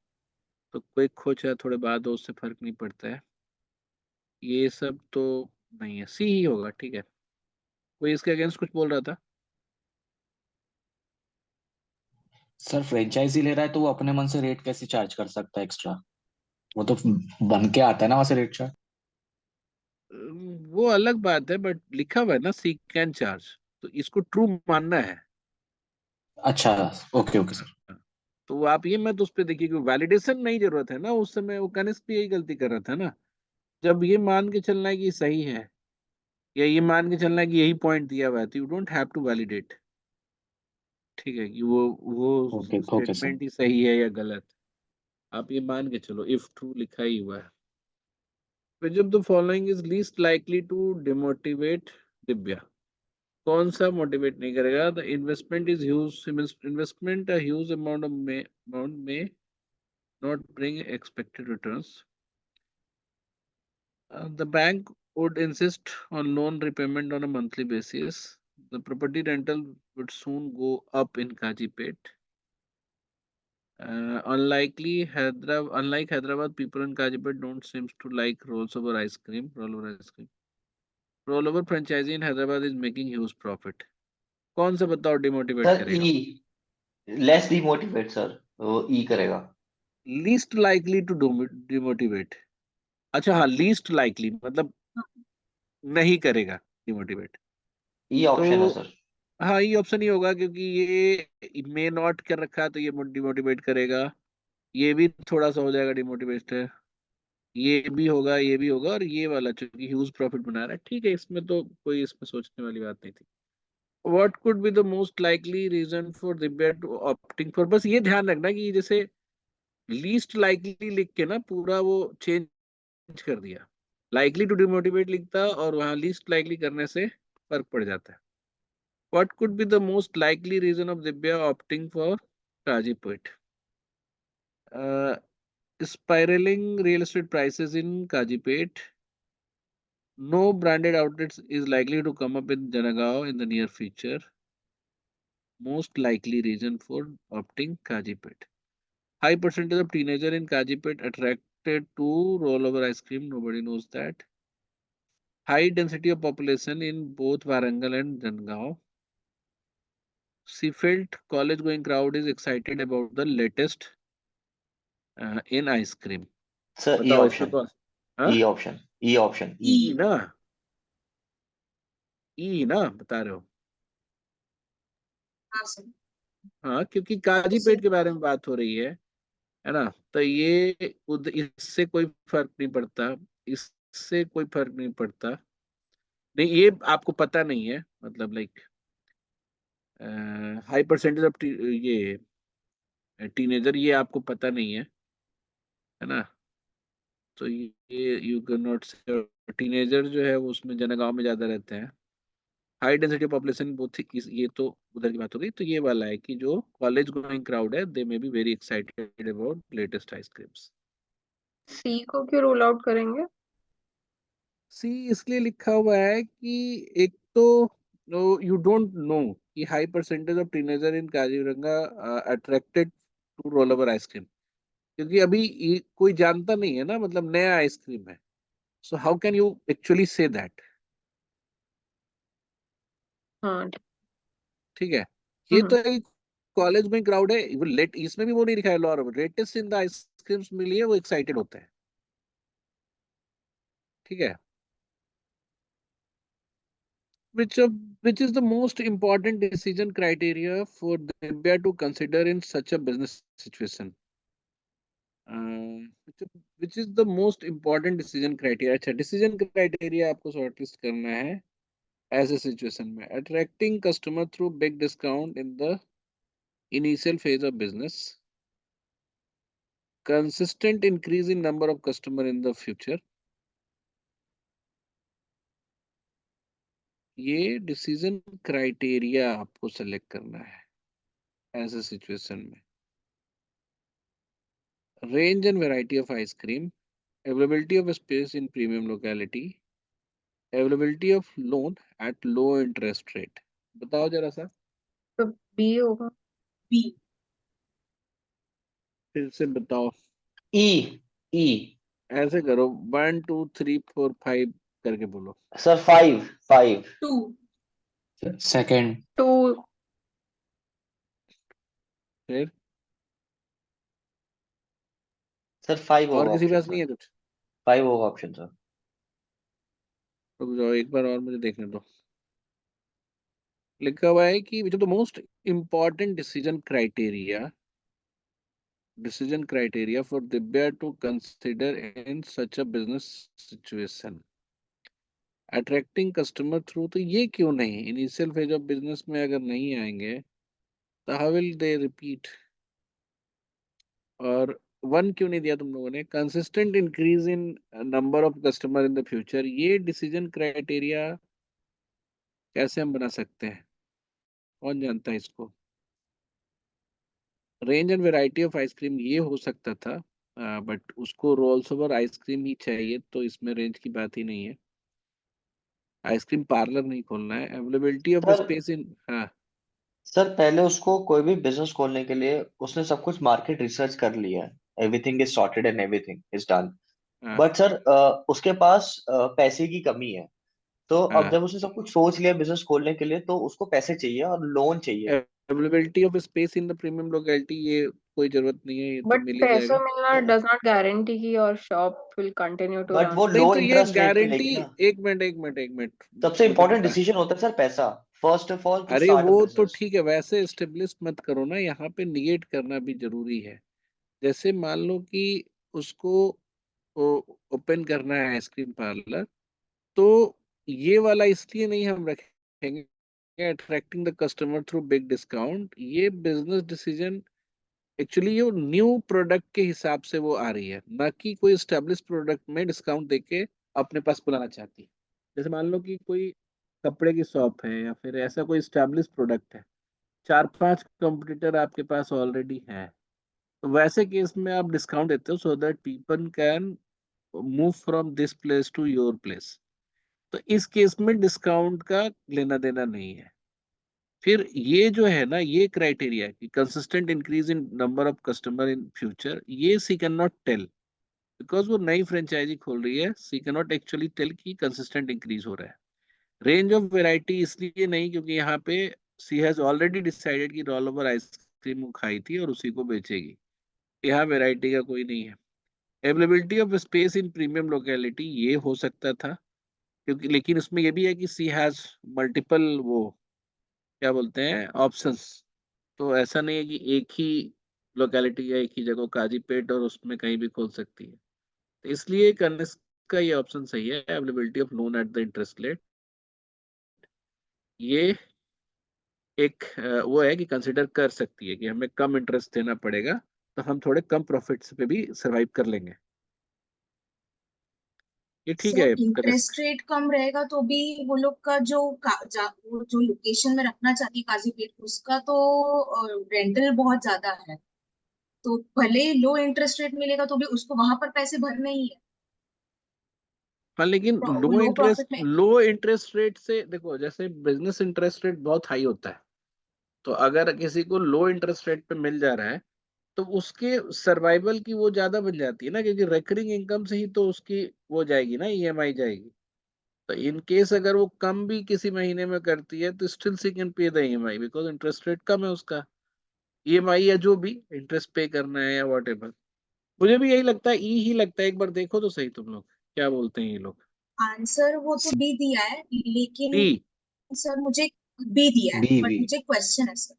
तो कोई खोच है थोड़े बाद हो, उससे फर्क नहीं पड़ता है। ये सब तो नहीं है, सी ही होगा। ठीक है, कोई इसके अगेंस्ट कुछ बोल रहा था? सर फ्रेंचाइजी ले रहा है तो वो अपने मन से रेट कैसे चार्ज कर सकता है एक्स्ट्रा? वो तो बन के आता है ना वहां से रेट चार्ज। वो अलग बात है, बट लिखा हुआ है ना सी कैन चार्ज, तो इसको ट्रू मानना है। अच्छा, ओके ओके सर। हाँ, तो आप ये मत उस पर देखिए कि वैलिडेशन नहीं जरूरत है ना, उस समय वो कनिष्क भी यही गलती कर रहा था ना। जब ये मान के चलना है कि सही है, या ये मान के चलना है कि यही पॉइंट दिया हुआ है, तो you don't have to validate. ठीक है, कि वो ओके ओके सर। स्टेटमेंट ही सही है या गलत, आप ये मान के चलो इफ ट्रू लिखा ही हुआ है। Which of the following is least likely to demotivate Divya? कौन सा मोटिवेट नहीं करेगा? The investment is huge, investment a huge amount में not bring expected returns. The bank would insist on loan repayment on a monthly basis. The property rental would soon go up in Kajipet. Unlike Hyderabad, people in Kajipet don't seem to like rollover ice cream. Rollover franchisee in Hyderabad is making huge profit. कौन सा बताओ demotivate Sir, करेगा? E. Less demotivate, sir. वो E करेगा. Least likely to demotivate. अच्छा हाँ, least likely मतलब नहीं करेगा डिमोटिवेट। E ऑप्शन है तो सर. हाँ, ये ऑप्शन ही होगा, क्योंकि ये मे नॉट कर रखा है, तो ये डिमोटिवेट करेगा। ये भी थोड़ा सा हो जाएगा डिमोटिवेट है। ये भी होगा, ये भी होगा, और ये वाला चूंकि ह्यूज प्रॉफिट बना रहा है, ठीक है, इसमें तो कोई इसमें सोचने वाली बात नहीं थी। What could be the most likely reason for Divya to opting for, बस ये ध्यान रखना कि जैसे लीस्ट लाइकली लिख के ना पूरा वो चेंज कर दिया, लाइकली टू डिमोटिवेट लिखता और वहां लीस्ट लाइकली करने से फर्क पड़ जाता है। What could be the most likely reason of Divya opting for Kazipet? spiraling real estate prices in Kajipet. No branded outlets is likely to come up in Janagaon in the near future. Most likely reason for opting Kajipet. High percentage of teenager in Kajipet attracted to rollover ice cream. Nobody knows that. High density of population in both Warangal and Janagaon. She felt college going crowd is excited about the latest in ice cream. Sir ई बताओ इसमें option, कौन? हाँ, E option, E option, ई। ई ना, ई ना बता रहे हो? हाँ सर। हाँ, क्योंकि तो सर काजीपेट के बारे में बात हो रही है ना, तो ये इससे कोई फर्क नहीं पड़ता, इससे कोई फर्क नहीं पड़ता। नहीं, ये आपको पता नहीं है, मतलब लाइक हाई परसेंटेज ऑफ ये टीनेजर, ये आपको पता नहीं है ना, तो ये यू कैन नॉट से। टीनेजर जो है वो उसमें जनगांव में ज्यादा रहते हैं। हाई डेंसिटी पॉपुलेशन बहुत ही ये तो उधर की बात हो गई, तो ये वाला है कि जो कॉलेज गोइंग क्राउड है, they may be very excited about latest ice creams. सी को क्यों रूल आउट करेंगे? सी इसलिए लिखा हुआ है कि एक तो यू डोंट नो कि high percentage of teenager in Kaziranga attracted to roll over ice cream, क्योंकि अभी ये कोई जानता नहीं है ना, मतलब नया आइसक्रीम है, so how can you actually say that? हाँ। ठीक है, ये हम्म। तो एक कॉलेज में क्राउड है, वो लेट इसमें भी वो नहीं लिखा है, लॉर लेटेस्ट इन द आइसक्रीम्स मिली है, वो एक्साइटेड होते हैं। ठीक है, which of which is the most important decision criteria for Divya to consider in such a business situation? Which is the most important decision criteria? अच्छा, decision criteria आपको shortlist करना है ऐसे situation में। Attracting customer through big discount in the initial phase of business, consistent increase in number of customer in the future। ये decision criteria आपको select करना है ऐसे सिचुएशन में। Range and variety of ice cream, availability of space in premium locality, availability of loan at low interest rate। बताओ जरा सा, तो बी होगा। बी। फिर से बताओ। ई, ई। ऐसे करो, 1 2 3 4 5 करके बोलो। सर 5, 5। 2। सेकंड। 2। फिर सर 5 और होगा किसी के ऑप्शन पास सर, नहीं है कुछ? 5 होगा ऑप्शन सर। रुक जाओ, एक बार और मुझे देखने दो। लिखा हुआ है कि विच of the most important decision criteria for Divya to consider in such a business situation। Attracting customer through, तो ये क्यों नहीं, इनिशियल फेज ऑफ बिजनेस में अगर नहीं आएंगे तो हाउ विल दे रिपीट? और 1 क्यों नहीं दिया तुम लोगों ने? Consistent increase in number of customer in the future, ये डिसीजन क्राइटेरिया कैसे हम बना सकते हैं, कौन जानता है इसको? Range and variety of ice cream, ये हो सकता था, बट उसको रोल्स ओवर आइसक्रीम ही चाहिए, तो इसमें रेंज की बात ही नहीं है। आइसक्रीम पार्लर नहीं खोलना है। Availability of sir space in, हाँ सर पहले उसको कोई भी बिजनेस खोलने के लिए उसने सब कुछ मार्केट रिसर्च कर लिया है, everything is sorted and everything is done. हाँ बट सर उसके पास पैसे की कमी है। तो अब हाँ। जब उसने सब कुछ सोच लिया बिजनेस खोलने के लिए, तो उसको पैसे चाहिए और लोन चाहिए। Availability of space in the premium locality, ये कोई जरूरत नहीं है, ये तो बट मिल ही पैसा जाएगा। मिलना डज नॉट गारंटी कि your shop will continue to but वो रन। नहीं लो तो ये इंटरेस्ट रेट पे गारंटी, लेगी ना। एक मिनट सबसे वो तो इंपॉर्टेंट पता है। डिसीजन होता है सर पैसा, फर्स्ट ऑफ ऑल टू अरे स्टार्ट अ वो तो बिजनेस। ठीक है, वैसे एस्टेब्लिश मत करो ना, यहाँ पे निगेट करना भी जरूरी है। जैसे मान लो कि उसको ओपन करना है आइसक्रीम पार्लर, तो ये वाला इसलिए नहीं हम रखेंगे attracting the customer through big discount. ये बिजनेस डिसीजन एक्चुअली ये न्यू प्रोडक्ट के हिसाब से वो आ रही है, ना कि कोई स्टेब्लिश प्रोडक्ट में डिस्काउंट देके अपने पास बुलाना चाहती है। जैसे मान लो कि कोई कपड़े की शॉप है या फिर ऐसा कोई स्टेब्लिश प्रोडक्ट है, 4-5 कंपटीटर आपके पास ऑलरेडी है, तो वैसे केस में आप डिस्काउंट देते हो so that people can move from this place to your place. तो इस केस में डिस्काउंट का लेना देना नहीं है। फिर ये जो है ना, ये क्राइटेरिया कि consistent increase in number of customer in future, ये सी कैन नॉट टेल, बिकॉज वो नई फ्रेंचाइजी खोल रही है। She can not actually tell कि कंसिस्टेंट इंक्रीज हो रहा है। रेंज ऑफ वेराइटी इसलिए नहीं क्योंकि यहाँ पे सी हैज ऑलरेडी डिसाइडेड कि रोल ओवर आइसक्रीम वो खाई थी और उसी को बेचेगी। यहाँ वेराइटी का कोई नहीं है। Availability of space in premium locality, ये हो सकता था, क्योंकि लेकिन उसमें ये भी है कि सी हैज मल्टीपल, वो क्या बोलते हैं, ऑप्शंस। तो ऐसा नहीं है कि एक ही लोकेलिटी या एक ही जगह काजीपेट और उसमें कहीं भी खोल सकती है। तो इसलिए करने का ये ऑप्शन सही है, availability of loan at the interest rate. ये एक वो है कि कंसिडर कर सकती है कि हमें कम इंटरेस्ट देना पड़ेगा, तो हम थोड़े कम प्रॉफिट्स पे भी सरवाइव कर लेंगे। ये ठीक सो है। इंटरेस्ट रेट कम रहेगा तो भी वो लोग का जो वो जो लोकेशन में रखना चाहती है काजीपेट, उसका तो रेंटल बहुत ज्यादा है। तो भले लो इंटरेस्ट रेट मिलेगा तो भी उसको वहां पर पैसे भरने ही है, हाँ, लेकिन लो प्रॉफिट में। लो इंटरेस्ट रेट से देखो, जैसे बिजनेस इंटरेस्ट रेट बहुत हाई होता है, तो अगर किसी को लो इंटरेस्ट रेट पे मिल जा रहा है तो उसके सर्वाइवल की वो ज्यादा बन जाती है ना, क्योंकि रेकरिंग इनकम से ही तो उसकी वो जाएगी ना, ईएमआई जाएगी। तो इन केस अगर वो कम भी किसी महीने में करती है तो still she can pay the EMI because interest rate कम है उसका। ईएमआई या जो भी इंटरेस्ट पे करना है या वॉट एवर। मुझे भी यही लगता है, ई ही लगता है। एक बार देखो तो सही तुम लोग क्या बोलते हैं ये लोग। आंसर वो तो बी दिया है, बी। लेकिन सर मुझे बी दिया है, बी बट बी मुझे क्वेश्चन है सर।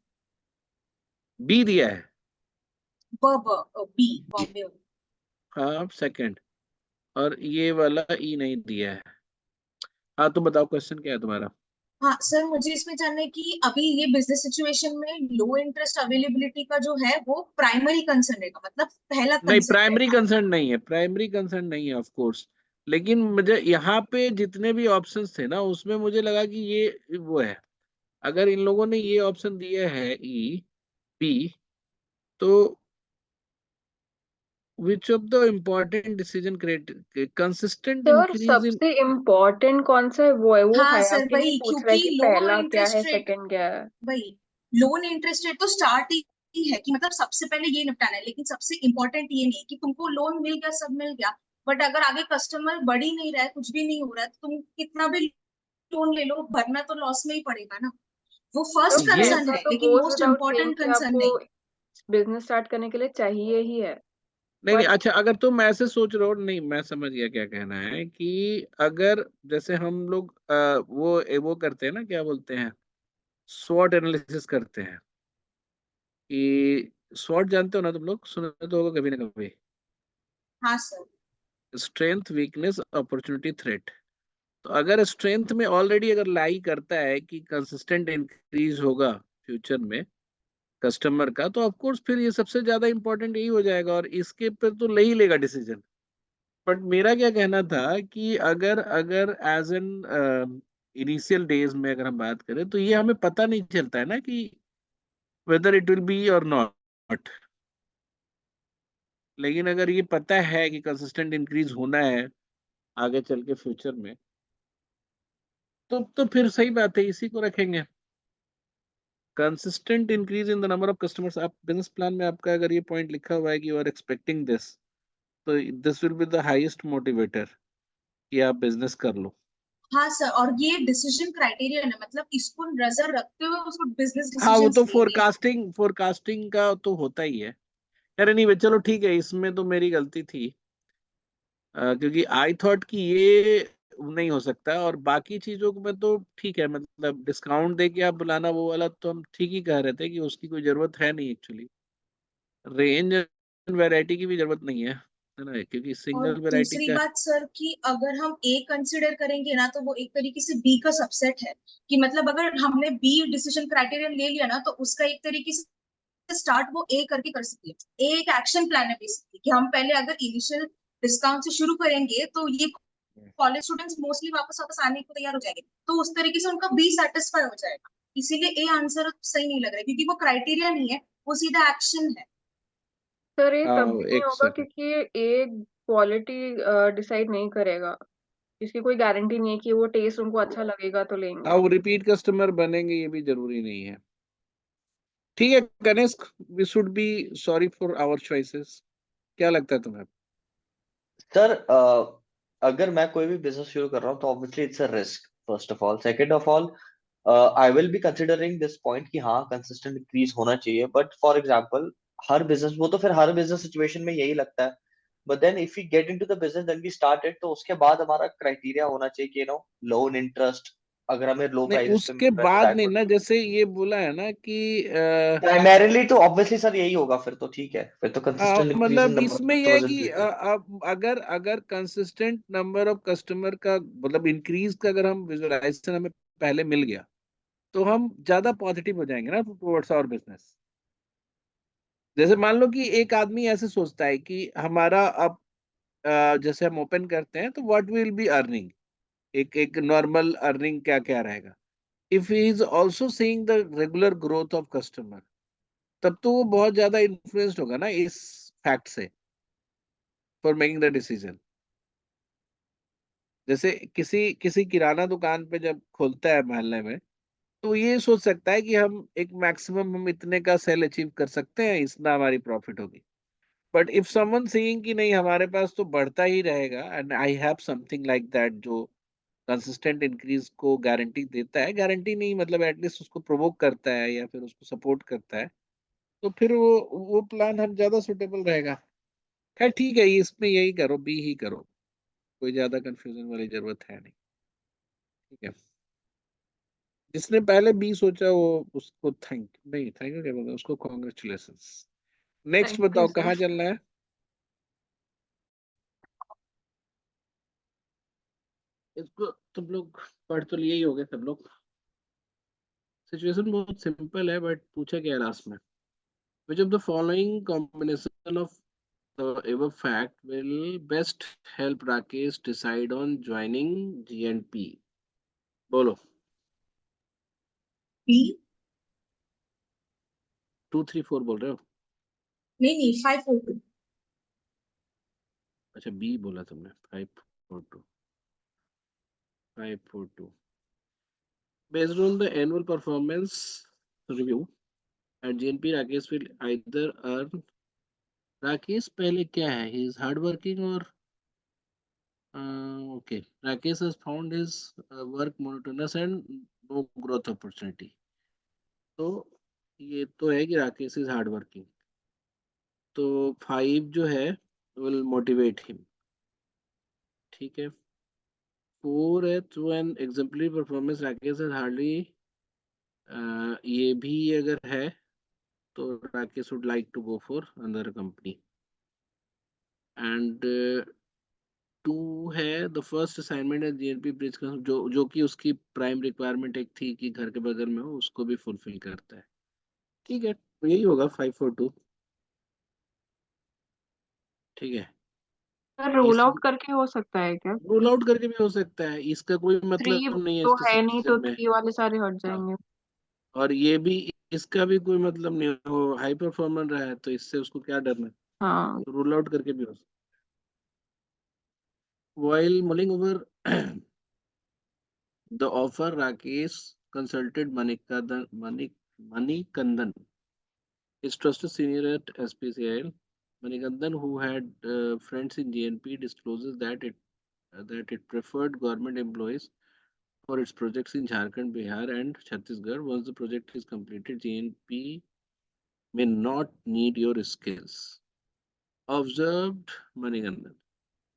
बी दिया है। बी बॉम्बे। हाँ, सेकंड। और ये वाला ई नहीं दिया है। हाँ, तो बताओ क्वेश्चन क्या है तुम्हारा। हाँ सर, मुझे इसमें जानना है कि अभी ये बिजनेस सिचुएशन में लो इंटरेस्ट अवेलेबिलिटी का जो है वो प्राइमरी कंसर्न रहेगा, मतलब पहला नहीं, कंसर्न प्राइमरी रहेगा। कंसर्न नहीं है, प्राइमरी कंसर्न नहीं है ऑफ कोर्स। लेकिन मुझे यहाँ पे जितने भी ऑप्शंस थे ना, उसमें मुझे लगा कि ये वो है। अगर इन लोगों ने ये ऑप्शन दिया है ई बी, तो विच of the important decision consistent sir increase in. सबसे इम्पोर्टेंट कौन सा है, वो है, वो हाँ हया सर, के नहीं वही, पूछ रहा है क्योंकि कि लो पहला क्या है इंटरेस्ट रेट, सेकंड क्या है। वही लोन इंटरेस्ट रेट तो स्टार्ट ही है कि मतलब सबसे पहले ये निपटाना है, लेकिन सबसे इंपॉर्टेंट ये नहीं कि तुमको लोन मिल गया, सब मिल गया, बट अगर आगे कस्टमर बढ़ ही नहीं रहा है, कुछ भी नहीं हो रहा है, तो तुम कितना भी लोन ले लो, भरना तो लॉस में ही पड़ेगा ना। वो तो फर्स्ट ये कंसर्न पैसा है, तो लेकिन goes most without saying important कि कंसर्न आपको नहीं। बिजनेस स्टार्ट करने के लिए चाहिए ही है। नहीं नहीं, बट अच्छा, अगर तुम ऐसे सोच रहे हो, नहीं मैं समझ गया क्या कहना है कि अगर जैसे हम लोग वो करते हैं ना, क्या बोलते हैं, स्वॉट एनालिसिस करते हैं कि स्वॉट जानते हो ना तुम लोग, सुना तो होगा कभी ना कभी। हाँ sir. Strength, weakness, opportunity, threat. तो अगर स्ट्रेंथ में ऑलरेडी अगर लाई करता है कि कंसिस्टेंट इंक्रीज होगा फ्यूचर में कस्टमर का, तो ऑफ कोर्स फिर ये सबसे ज्यादा इंपॉर्टेंट यही हो जाएगा और इसके पे तो ले ही लेगा डिसीजन। बट मेरा क्या कहना था कि अगर अगर एज एन इनिशियल डेज में अगर हम बात करें तो ये हमें पता नहीं चलता है ना कि वेदर इट विल बी और नॉट। लेकिन अगर ये पता है कि कंसिस्टेंट इंक्रीज होना है आगे चल के फ्यूचर में, तो फिर सही बात है, इसी को रखेंगे। Consistent increase in the number of customers. आप बिजनेस प्लान में आपका अगर ये पॉइंट लिखा हुआ है कि यू आर एक्सपेक्टिंग दिस, तो this will be the highest motivator कि आप बिजनेस कर लो। हाँ सर, और ये डिसीजन क्राइटेरिया है, मतलब इसको नजर रखते हुए उसको बिजनेस हाँ, वो डिसीजंस तो लेने हैं। फोरकास्टिंग का तो होता ही है। अरे नहीं, चलो ठीक है, इसमें तो मेरी गलती थी, क्योंकि आई थॉट कि ये नहीं हो सकता, और बाकी चीजों में तो ठीक है, मतलब डिस्काउंट दे के आप बुलाना वो वाला तो हम ठीक ही कह रहे थे कि उसकी कोई जरूरत है नहीं एक्चुअली। रेंज एंड वैरायटी की भी जरूरत नहीं है। है ना, क्योंकि और सिंगल वैरायटी दूसरी का बात सर कि अगर हम ए कंसिडर करेंगे ना तो वो एक तरीके से बी का सबसेट है, कि मतलब अगर हमने बी डिसीजन क्राइटेरिया ले लिया ना तो उसका एक तरीके से स्टार्ट वो ए करके कर सकती है। ए एक एक्शन प्लान है बेसिकली, कि हम पहले अगर इनिशियल डिस्काउंट से शुरू करेंगे तो ये कॉलेज स्टूडेंट्स मोस्टली वापस वापस आने को तैयार हो जाएंगे, तो उस तरीके से उनका बी सेटिस्फाई हो जाएगा। इसीलिए ए आंसर सही नहीं लग रहा है, क्योंकि वो क्राइटेरिया नहीं है, वो सीधा एक्शन है। सर ये तब भी नहीं एक होगा सेकंड, क्योंकि ये क्वालिटी डिसाइड नहीं करेगा। इसकी कोई गारंटी नहीं है कि वो टेस्ट उनको अच्छा लगेगा तो लेंगे। वो रिपीट कस्टमर बनेंगे ये भी जरूरी नहीं है। ठीक है Kanishka, we should be sorry for our choices. क्या लगता है तुम्हें? सर अगर मैं कोई भी बिजनेस शुरू कर रहा हूँ तो obviously it's a risk first of all. Second of all I will be considering this point कि हाँ कंसिस्टेंट इंक्रीज होना चाहिए, but for example her business, वो तो फिर हर बिजनेस सिचुएशन में यही लगता है। But then if we get into the business then we start it, तो उसके बाद हमारा क्राइटेरिया होना चाहिए कि लोन इंटरेस्ट, अगर हमें लो नहीं प्राइसेस पे उसके मिल रहा है तो बाद दैट नहीं वुड ना, जैसे ये बोला है ना कि प्राइमरीली, तो ऑब्वियसली सर यही होगा फिर तो। ठीक है, फिर तो कंसिस्टेंट इंक्रीज इन मतलब नंबर ऑफ इसमें ये है कस्टमर्स इन कि फ्यूचर। अब अगर अगर कंसिस्टेंट नंबर ऑफ कस्टमर का मतलब इंक्रीज का अगर हम विजुअलाइजेशन हमें पहले मिल गया तो हम ज्यादा पॉजिटिव हो जाएंगे ना टुवर्ड्स आवर बिजनेस। जैसे मान लो कि एक आदमी ऐसे सोचता है कि हमारा अब जैसे हम ओपन करते हैं तो व्हाट विल बी अर्निंग, एक एक नॉर्मल अर्निंग क्या क्या रहेगा। If he is also seeing the regular growth of customer, तब तो वो बहुत ज्यादा इन्फ्लुएंस्ड होगा ना इस फैक्ट से फॉर मेकिंग द डिसीजन। जैसे किसी किसी किराना दुकान पे जब खोलता है मोहल्ले में, तो ये सोच सकता है कि हम एक मैक्सिमम हम इतने का सेल अचीव कर सकते हैं, इतना हमारी प्रॉफिट होगी। बट इफ समवन सीइंग कि नहीं हमारे पास तो बढ़ता ही रहेगा and I have something like that जो कंसिस्टेंट इंक्रीज को गारंटी देता है, गारंटी नहीं मतलब एटलीस्ट उसको प्रोवोक करता है या फिर उसको सपोर्ट करता है, तो फिर वो प्लान हम ज्यादा सुटेबल रहेगा। खैर ठीक है, इसमें यही करो, बी ही करो, कोई ज्यादा कंफ्यूजन वाली जरूरत है नहीं। ठीक है, जिसने पहले बी सोचा वो उसको थैंक नहीं, थैंक यू क्या बोलते हैं उसको, कॉन्ग्रेचुलेशन। नेक्स्ट थैंक यू बताओ सर। कहाँ चलना है? इसको तुम लोग पढ़ तो लिए ही होगे सब लोग। सिचुएशन बहुत सिंपल है बट पूछा क्या है लास्ट में, which of the following combination of the above fact will best help Rakesh decide on joining GNP? बोलो। बी। 2 3 4 बोल रहे हो? नहीं नहीं, 542। अच्छा बी बोला तुमने, 542। 542 based on the annual performance review at GNP, Rakesh will either earn, Rakesh पहले क्या है, he is hard working और okay, Rakesh has found his work monotonous and no growth opportunity। तो ये तो है कि राकेश इज हार्ड वर्किंग, तो 5 जो है विल मोटिवेट हिम। ठीक है, 4 है through an exemplary performance Rakesh is hardly, ये भी अगर है तो Rakesh would like to go for another company. And 2 है द फर्स्ट असाइनमेंट है जीएनपी ब्रिज का, जो कि उसकी प्राइम रिक्वायरमेंट एक थी कि घर के बगल में हो, उसको भी फुलफिल करता है। ठीक है, तो यही होगा 542। ठीक है, सर रूल इस आउट करके हो सकता है क्या? रूल आउट करके भी हो सकता है, इसका कोई 3 मतलब नहीं है तो इसके है नहीं, सिचुएशन तो में। 3 वाले सारे हट हाँ, जाएंगे। और ये भी, इसका भी कोई मतलब नहीं, वो हाई परफॉर्मर रहा है तो इससे उसको क्या डरना है, हाँ। तो रूल आउट करके भी हो सकता है। While mulling over the offer, Rakesh consulted Manikandan, his trusted senior at SPCIL. Manikandan, who had friends in GNP, discloses that it preferred government employees for its projects in Jharkhand, Bihar, and Chhattisgarh. Once the project is completed, GNP may not need your skills. Observed Manikandan.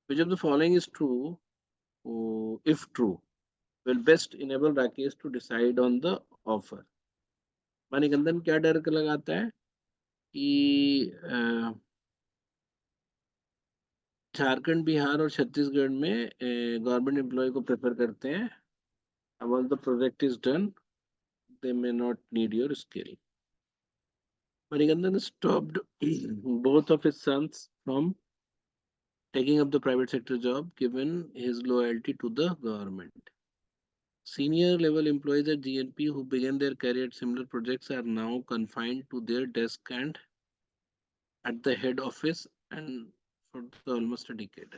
Which of the following is true? If true, will best enable Rakesh to decide on the offer. Manikandan क्या डर के लगाता है कि झारखंड, बिहार और छत्तीसगढ़ में government employ को prefer करते हैं. Once the project is done, they may not need your skill. Manikandan stopped both of his sons from taking up the private sector job given his loyalty to the government. Senior level employees at GNP who began their career at similar projects are now confined to their desk and at the head office and for almost a decade.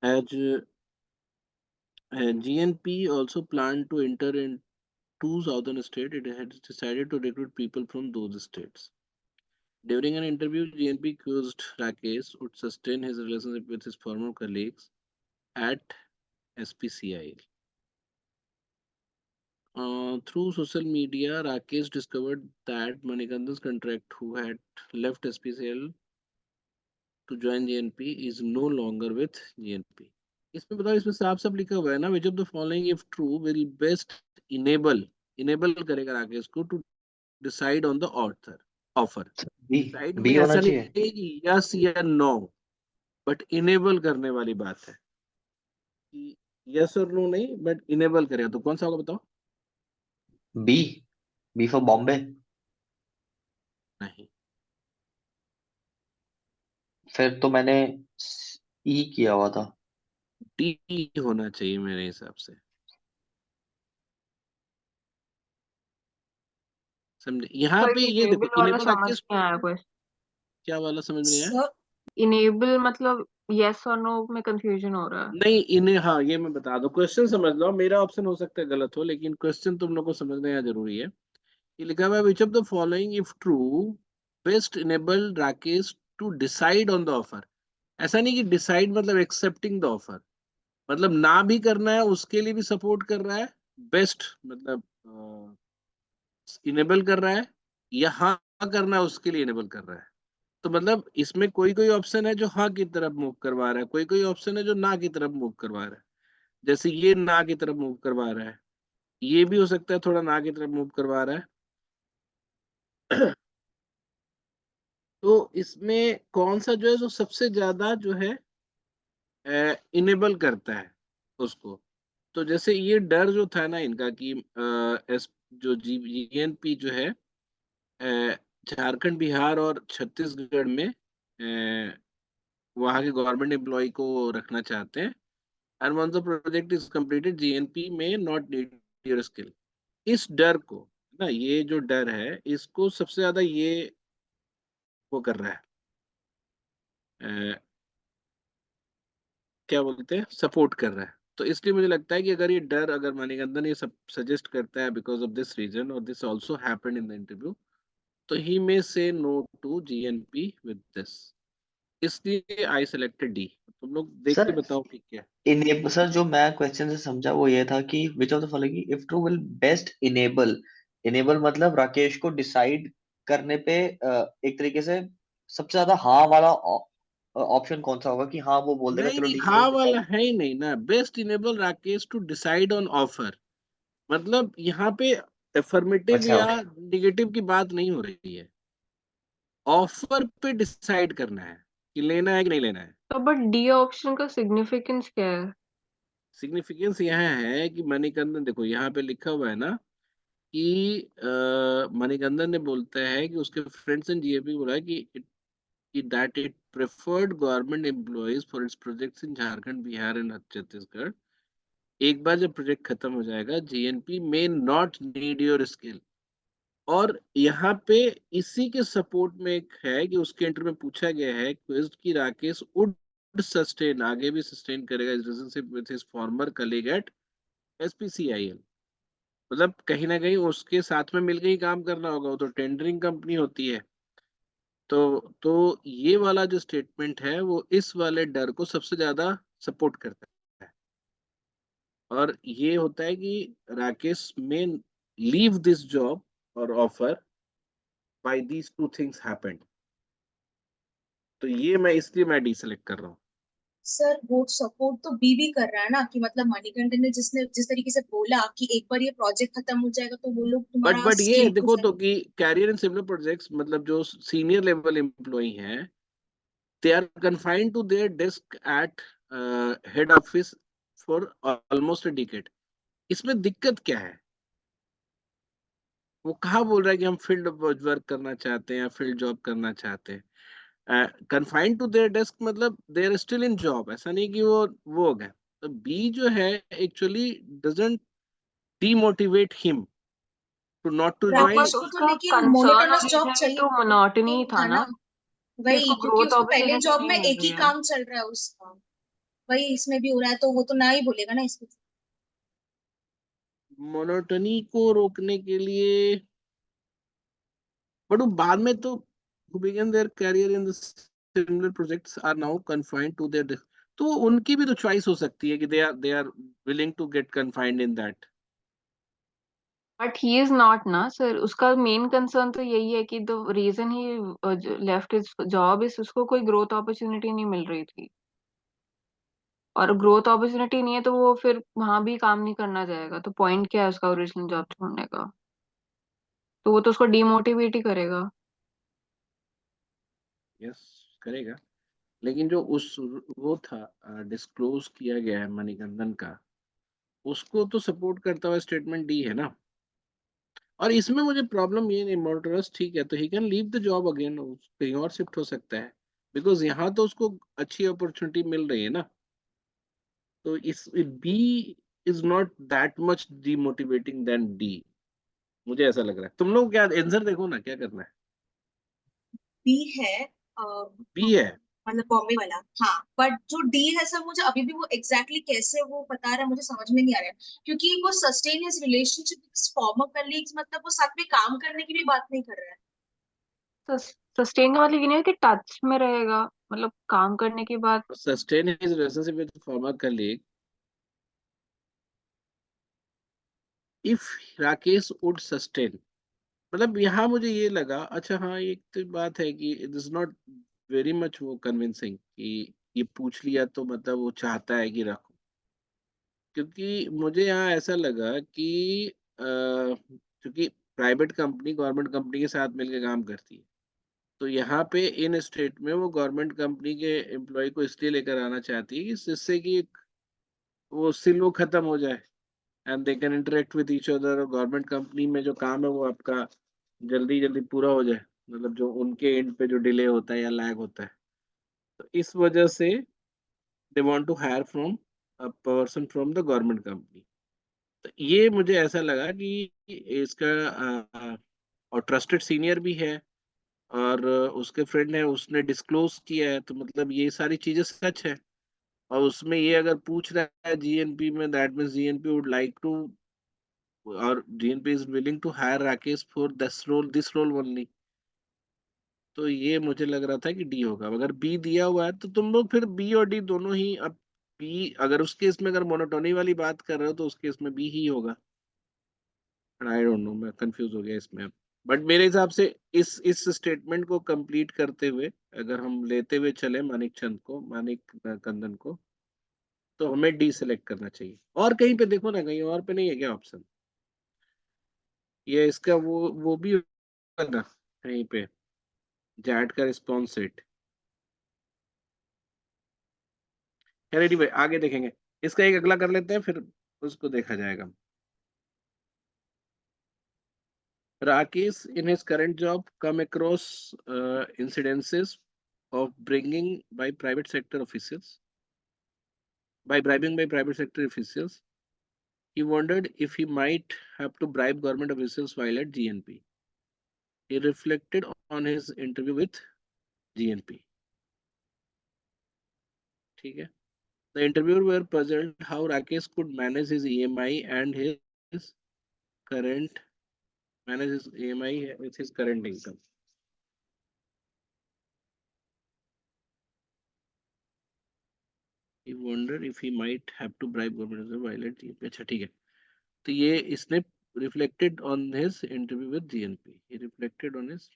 As GNP also planned to enter in two southern states, it had decided to recruit people from those states. During an interview, GNP accused Rakesh would sustain his relationship with his former colleagues at SPCIL. Through social media, Rakesh discovered that Manikandan's contract, who had left SPCL to join GNP, is no longer with GNP. इसमें बताओ, इसमें साफ साफ लिखा हुआ है ना, which of the following if true will best enable करेगा राकेश को to decide on the offer. B Decide B में होना ऐसा नहीं चाहिए. है कि yes या no, but enable करने वाली बात है कि yes और no नहीं, but enable करेगा. तो कौन सा होगा बताओ? B B for Bombay. नहीं. फिर तो मैंने ई किया हुआ था. D होना चाहिए मेरे हिसाब से. समझे? यहाँ सर पे ये देखो, इनेबल वाला इनेबल समझ राकेश नहीं आया कोई. क्या वाला समझ में नहीं आया? सर इनेबल मतलब यस और नो में कंफ्यूजन हो रहा है. नहीं, इन्हें, हाँ, ये मैं बता दूं. क्वेश्चन समझ लो, मेरा ऑप्शन हो सकता है गलत हो, लेकिन क्वेश्चन तुम लोग को समझना यहाँ जरूरी है. ये लिखा हुआ है which of the following if true best enable Rakesh to decide on the offer. ऐसा नहीं कि डिसाइड मतलब एक्सेप्टिंग द ऑफर, मतलब ना भी करना है उसके लिए भी सपोर्ट कर रहा है. बेस्ट मतलब इनेबल कर रहा है, या हाँ करना है उसके लिए इनेबल कर रहा है. तो मतलब इसमें कोई कोई ऑप्शन है जो हाँ की तरफ मूव करवा रहा है, कोई कोई ऑप्शन है जो ना की तरफ मूव करवा रहा है. जैसे ये ना की तरफ मूव करवा रहा है, ये भी हो सकता है थोड़ा ना की तरफ मूव करवा रहा है. तो इसमें कौन सा जो है जो सबसे ज्यादा जो है इनेबल करता है उसको. तो जैसे ये डर जो था ना इनका कि जो जीएनपी जो है झारखंड, बिहार और छत्तीसगढ़ में वहाँ के गवर्नमेंट एम्प्लॉय को रखना चाहते हैं. And once the project is completed GNP में नॉट नीड योर स्किल. इस डर को ना, ये जो डर है इसको सबसे ज्यादा ये वो कर रहा है, क्या बोलते हैं, सपोर्ट कर रहा है. तो इसलिए मुझे लगता है कि अगर ये डर, अगर मणिकंदन ये सब सजेस्ट करता है बिकॉज ऑफ दिस रीजन और this also happened in the interview, तो he may say no to GNP with this. इसलिए आई सिलेक्टेड डी. तुम लोग देख के सर बताओ कि क्या. इनेबल, सर जो मैं क्वेश्चन से समझा वो ये था कि विच of the following if true will best enable. Enable मतलब राकेश को डिसाइड करने पे एक तरीके से सबसे ज्यादा हाँ वाला ऑप्शन कौन सा होगा कि हाँ वो बोल देगा नहीं चलो नहीं, ठीक है हाँ वाला डिसाइड. है ही नहीं ना. Best enable Rakesh to decide on offer, मतलब यहाँ पे अफर्मेटिव अच्छा या ओके. निगेटिव की बात नहीं हो रही है. ऑफर पे डिसाइड करना है कि लेना है कि नहीं लेना है. तो बट डी ऑप्शन का सिग्निफिकेंस क्या है? सिग्निफिकेंस यहाँ है कि मणिकंदन, देखो यहाँ पे लिखा हुआ है ना कि मणिकंदन ने बोलता है कि उसके फ्रेंड्स एंड जीएपी बोला है कि that it preferred government employees for its projects in Jharkhand, Bihar and Chhattisgarh. एक बार जब प्रोजेक्ट खत्म हो जाएगा जीएनपी में नॉट नीड योर स्किल. और यहाँ पे इसी के सपोर्ट में एक है कि उसके इंटरव्यू में पूछा गया है क्विज कि राकेश वुड सस्टेन, आगे भी सस्टेन करेगा इस relationship with his former colleague at SPCIL. मतलब कहीं ना कहीं उसके साथ में मिलकर ही काम करना होगा, वो तो टेंडरिंग कंपनी होती है. तो ये वाला जो स्टेटमेंट है वो इस वाले डर को सबसे ज्यादा सपोर्ट करता है. और ये होता है कि Rakesh may leave this job और offer by these two things happened. तो ये मैं इसलिए मैं डी सेलेक्ट कर रहा हूँ. सर वो सपोर्ट तो बी भी कर रहा है ना, कि मतलब मणिकंदन ने जिस तरीके से बोला कि एक बार ये प्रोजेक्ट खत्म हो जाएगा तो वो लोग तुम्हारा बट ये स्किल देखो कुछ तो कि कैरियर इन सिमिलर प्रोजेक्ट्स मतलब जो सीनियर लेवल एम्प्लॉई हैं they are confined to their desk at head office for almost a decade. इसमें दिक्कत क्या है? वो कहाँ बोल रहा है कि हम फील्ड वर्क करना चाहते हैं या फील्ड जॉब करना चाहते हैं? कन्फाइंड टू देयर डेस्क मतलब they are still in job, ऐसा नहीं कि वो हो गया। तो बी जो है actually doesn't demotivate him to not to join. Rakesh पर को तो उसका लेकिन कंसर्न मोनोटोनस अभी जॉब भी चाहिए तो मोनोटनी था था ना, ना, कि वही, उसको क्योंकि ग्रोथ उसको पहले अपॉर्चुनिटी जॉब नहीं में मिल एक रही ही है। काम चल रहा है उसका, वही इसमें भी हो रहा है, तो वो तो ना ही बोलेगा ना इसमें। मोनोटनी को रोकने के लिए, बट वो बाद में तो who began their career in the similar projects are now confined to their desk. तो उनकी भी तो चॉइस हो सकती है कि they are willing to get confined in that. But he is not ना सर, उसका मेन कंसर्न तो यही है कि the reason he left his job is उसको कोई ग्रोथ अपॉर्चुनिटी नहीं मिल रही थी, और ग्रोथ अपॉर्चुनिटी नहीं है तो वो फिर वहां भी काम नहीं करना जाएगा, तो पॉइंट क्या है उसका ओरिजिनल जॉब छोड़ने का? तो वो तो उसको डिमोटिवेट ही करेगा। यस, करेगा। लेकिन जो उस वो था डिस्क्लोज किया गया है मणिकंदन का, उसको तो सपोर्ट करता हुआ स्टेटमेंट डी है ना। और इसमें मुझे प्रॉब्लम ये नहीं, मोटरस ठीक है तो he can leave the job again, कहीं और शिफ्ट हो सकता है, बिकॉज यहाँ तो उसको अच्छी अपॉर्चुनिटी मिल रही है ना। तो इस B is not that much demotivating than D, मुझे ऐसा लग रहा है। तुम लोग क्या आंसर देखो ना, क्या करना है? बी है, बी है। मतलब बॉम्बे वाला, हाँ। बट जो डी है सर, मुझे अभी भी वो एग्जैक्टली कैसे वो बता रहा है मुझे समझ में नहीं आ रहा है, क्योंकि वो sustain his relationship with farmer colleagues, मतलब वो साथ में काम करने की भी बात नहीं कर रहा है। सस्टेन का मतलब ये नहीं है कि टच में रहेगा, मतलब काम करने की बात। Sustain his relationship with farmer colleague if Rakesh would sustain, मतलब यहाँ मुझे ये लगा, अच्छा हाँ एक तो बात है कि it is not very much वो कन्विंसिंग कि ये पूछ लिया तो मतलब वो चाहता है कि रखो। क्योंकि मुझे यहाँ ऐसा लगा कि क्योंकि प्राइवेट कंपनी गवर्नमेंट कंपनी के साथ मिलकर काम करती है, तो यहाँ पे इन स्टेट में वो गवर्नमेंट कंपनी के एम्प्लॉय को इसलिए लेकर आना चाहती है कि जिससे कि वो सिलो खत्म हो जाए and they can interact with each other, और गवर्नमेंट कंपनी में जो काम है वो आपका जल्दी जल्दी पूरा हो जाए, मतलब जो उनके एंड पे जो डिले होता है या लैग होता है। तो इस वजह से they want to hire from a person from the government company. तो ये मुझे ऐसा लगा कि इसका और ट्रस्टेड सीनियर भी है, और उसके फ्रेंड है, उसने डिस्क्लोज किया है, तो मतलब ये सारी चीजें सच है। और उसमें ये अगर पूछ रहा है जीएनपी में, that means GNP would like to, और GNP is willing to hire Rakesh for this role only. तो ये मुझे लग रहा था कि डी होगा। अगर बी दिया हुआ है तो तुम लोग फिर बी और डी दोनों ही, अब बी अगर उस केस में अगर मोनोटोनी वाली बात कर रहे हो तो उस केस में बी ही होगा। आई डोंट नो, मैं कंफ्यूज हो गया इसमें अब। बट मेरे हिसाब से इस स्टेटमेंट को कंप्लीट करते हुए अगर हम लेते हुए चले मानिक कंदन को, तो हमें डी सेलेक्ट करना चाहिए। और कहीं पे देखो ना, कहीं और पे नहीं है क्या ऑप्शन? ये इसका वो भी होगा ना कहीं पे, जैट का रिस्पॉन्स सेट। रेडी भाई, आगे देखेंगे। इसका एक अगला कर लेते हैं, फिर उसको देखा जाएगा। Rakesh, in his current job, come across incidences of bringing by private sector officials, by bribing by private sector officials. He wondered if he might have to bribe government officials while at GNP. He reflected on his interview with GNP. ठीक है? The interviewer were puzzled how Rakesh could manage his EMI and his current manage his EMI with his current income. He wondered if he might have to bribe government officials while at GNP. अच्छा ठीक है। तो ये इसने reflected on his interview with GNP. He reflected on his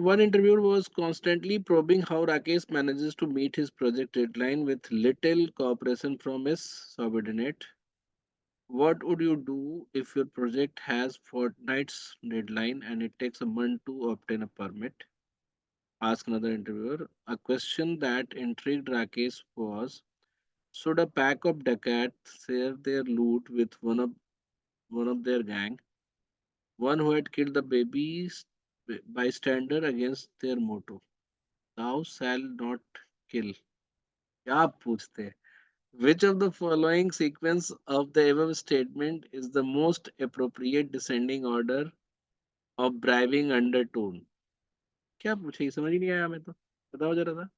one interviewer was constantly probing how Rakesh manages to meet his project deadline with little cooperation from his subordinate. What would you do if your project has fortnight's deadline and it takes a month to obtain a permit? asked another interviewer. A question that intrigued Rakesh was, should a pack of dacoits share their loot with one of their gang, one who had killed the baby's bystander against their motto, "Thou shalt not kill"? क्या पूछते हैं? Which of the following sequence of the above statement is the most appropriate descending order of bribing undertone? क्या पूछे? ये समझ ही नहीं आया हमें तो। बताओ जरा सा।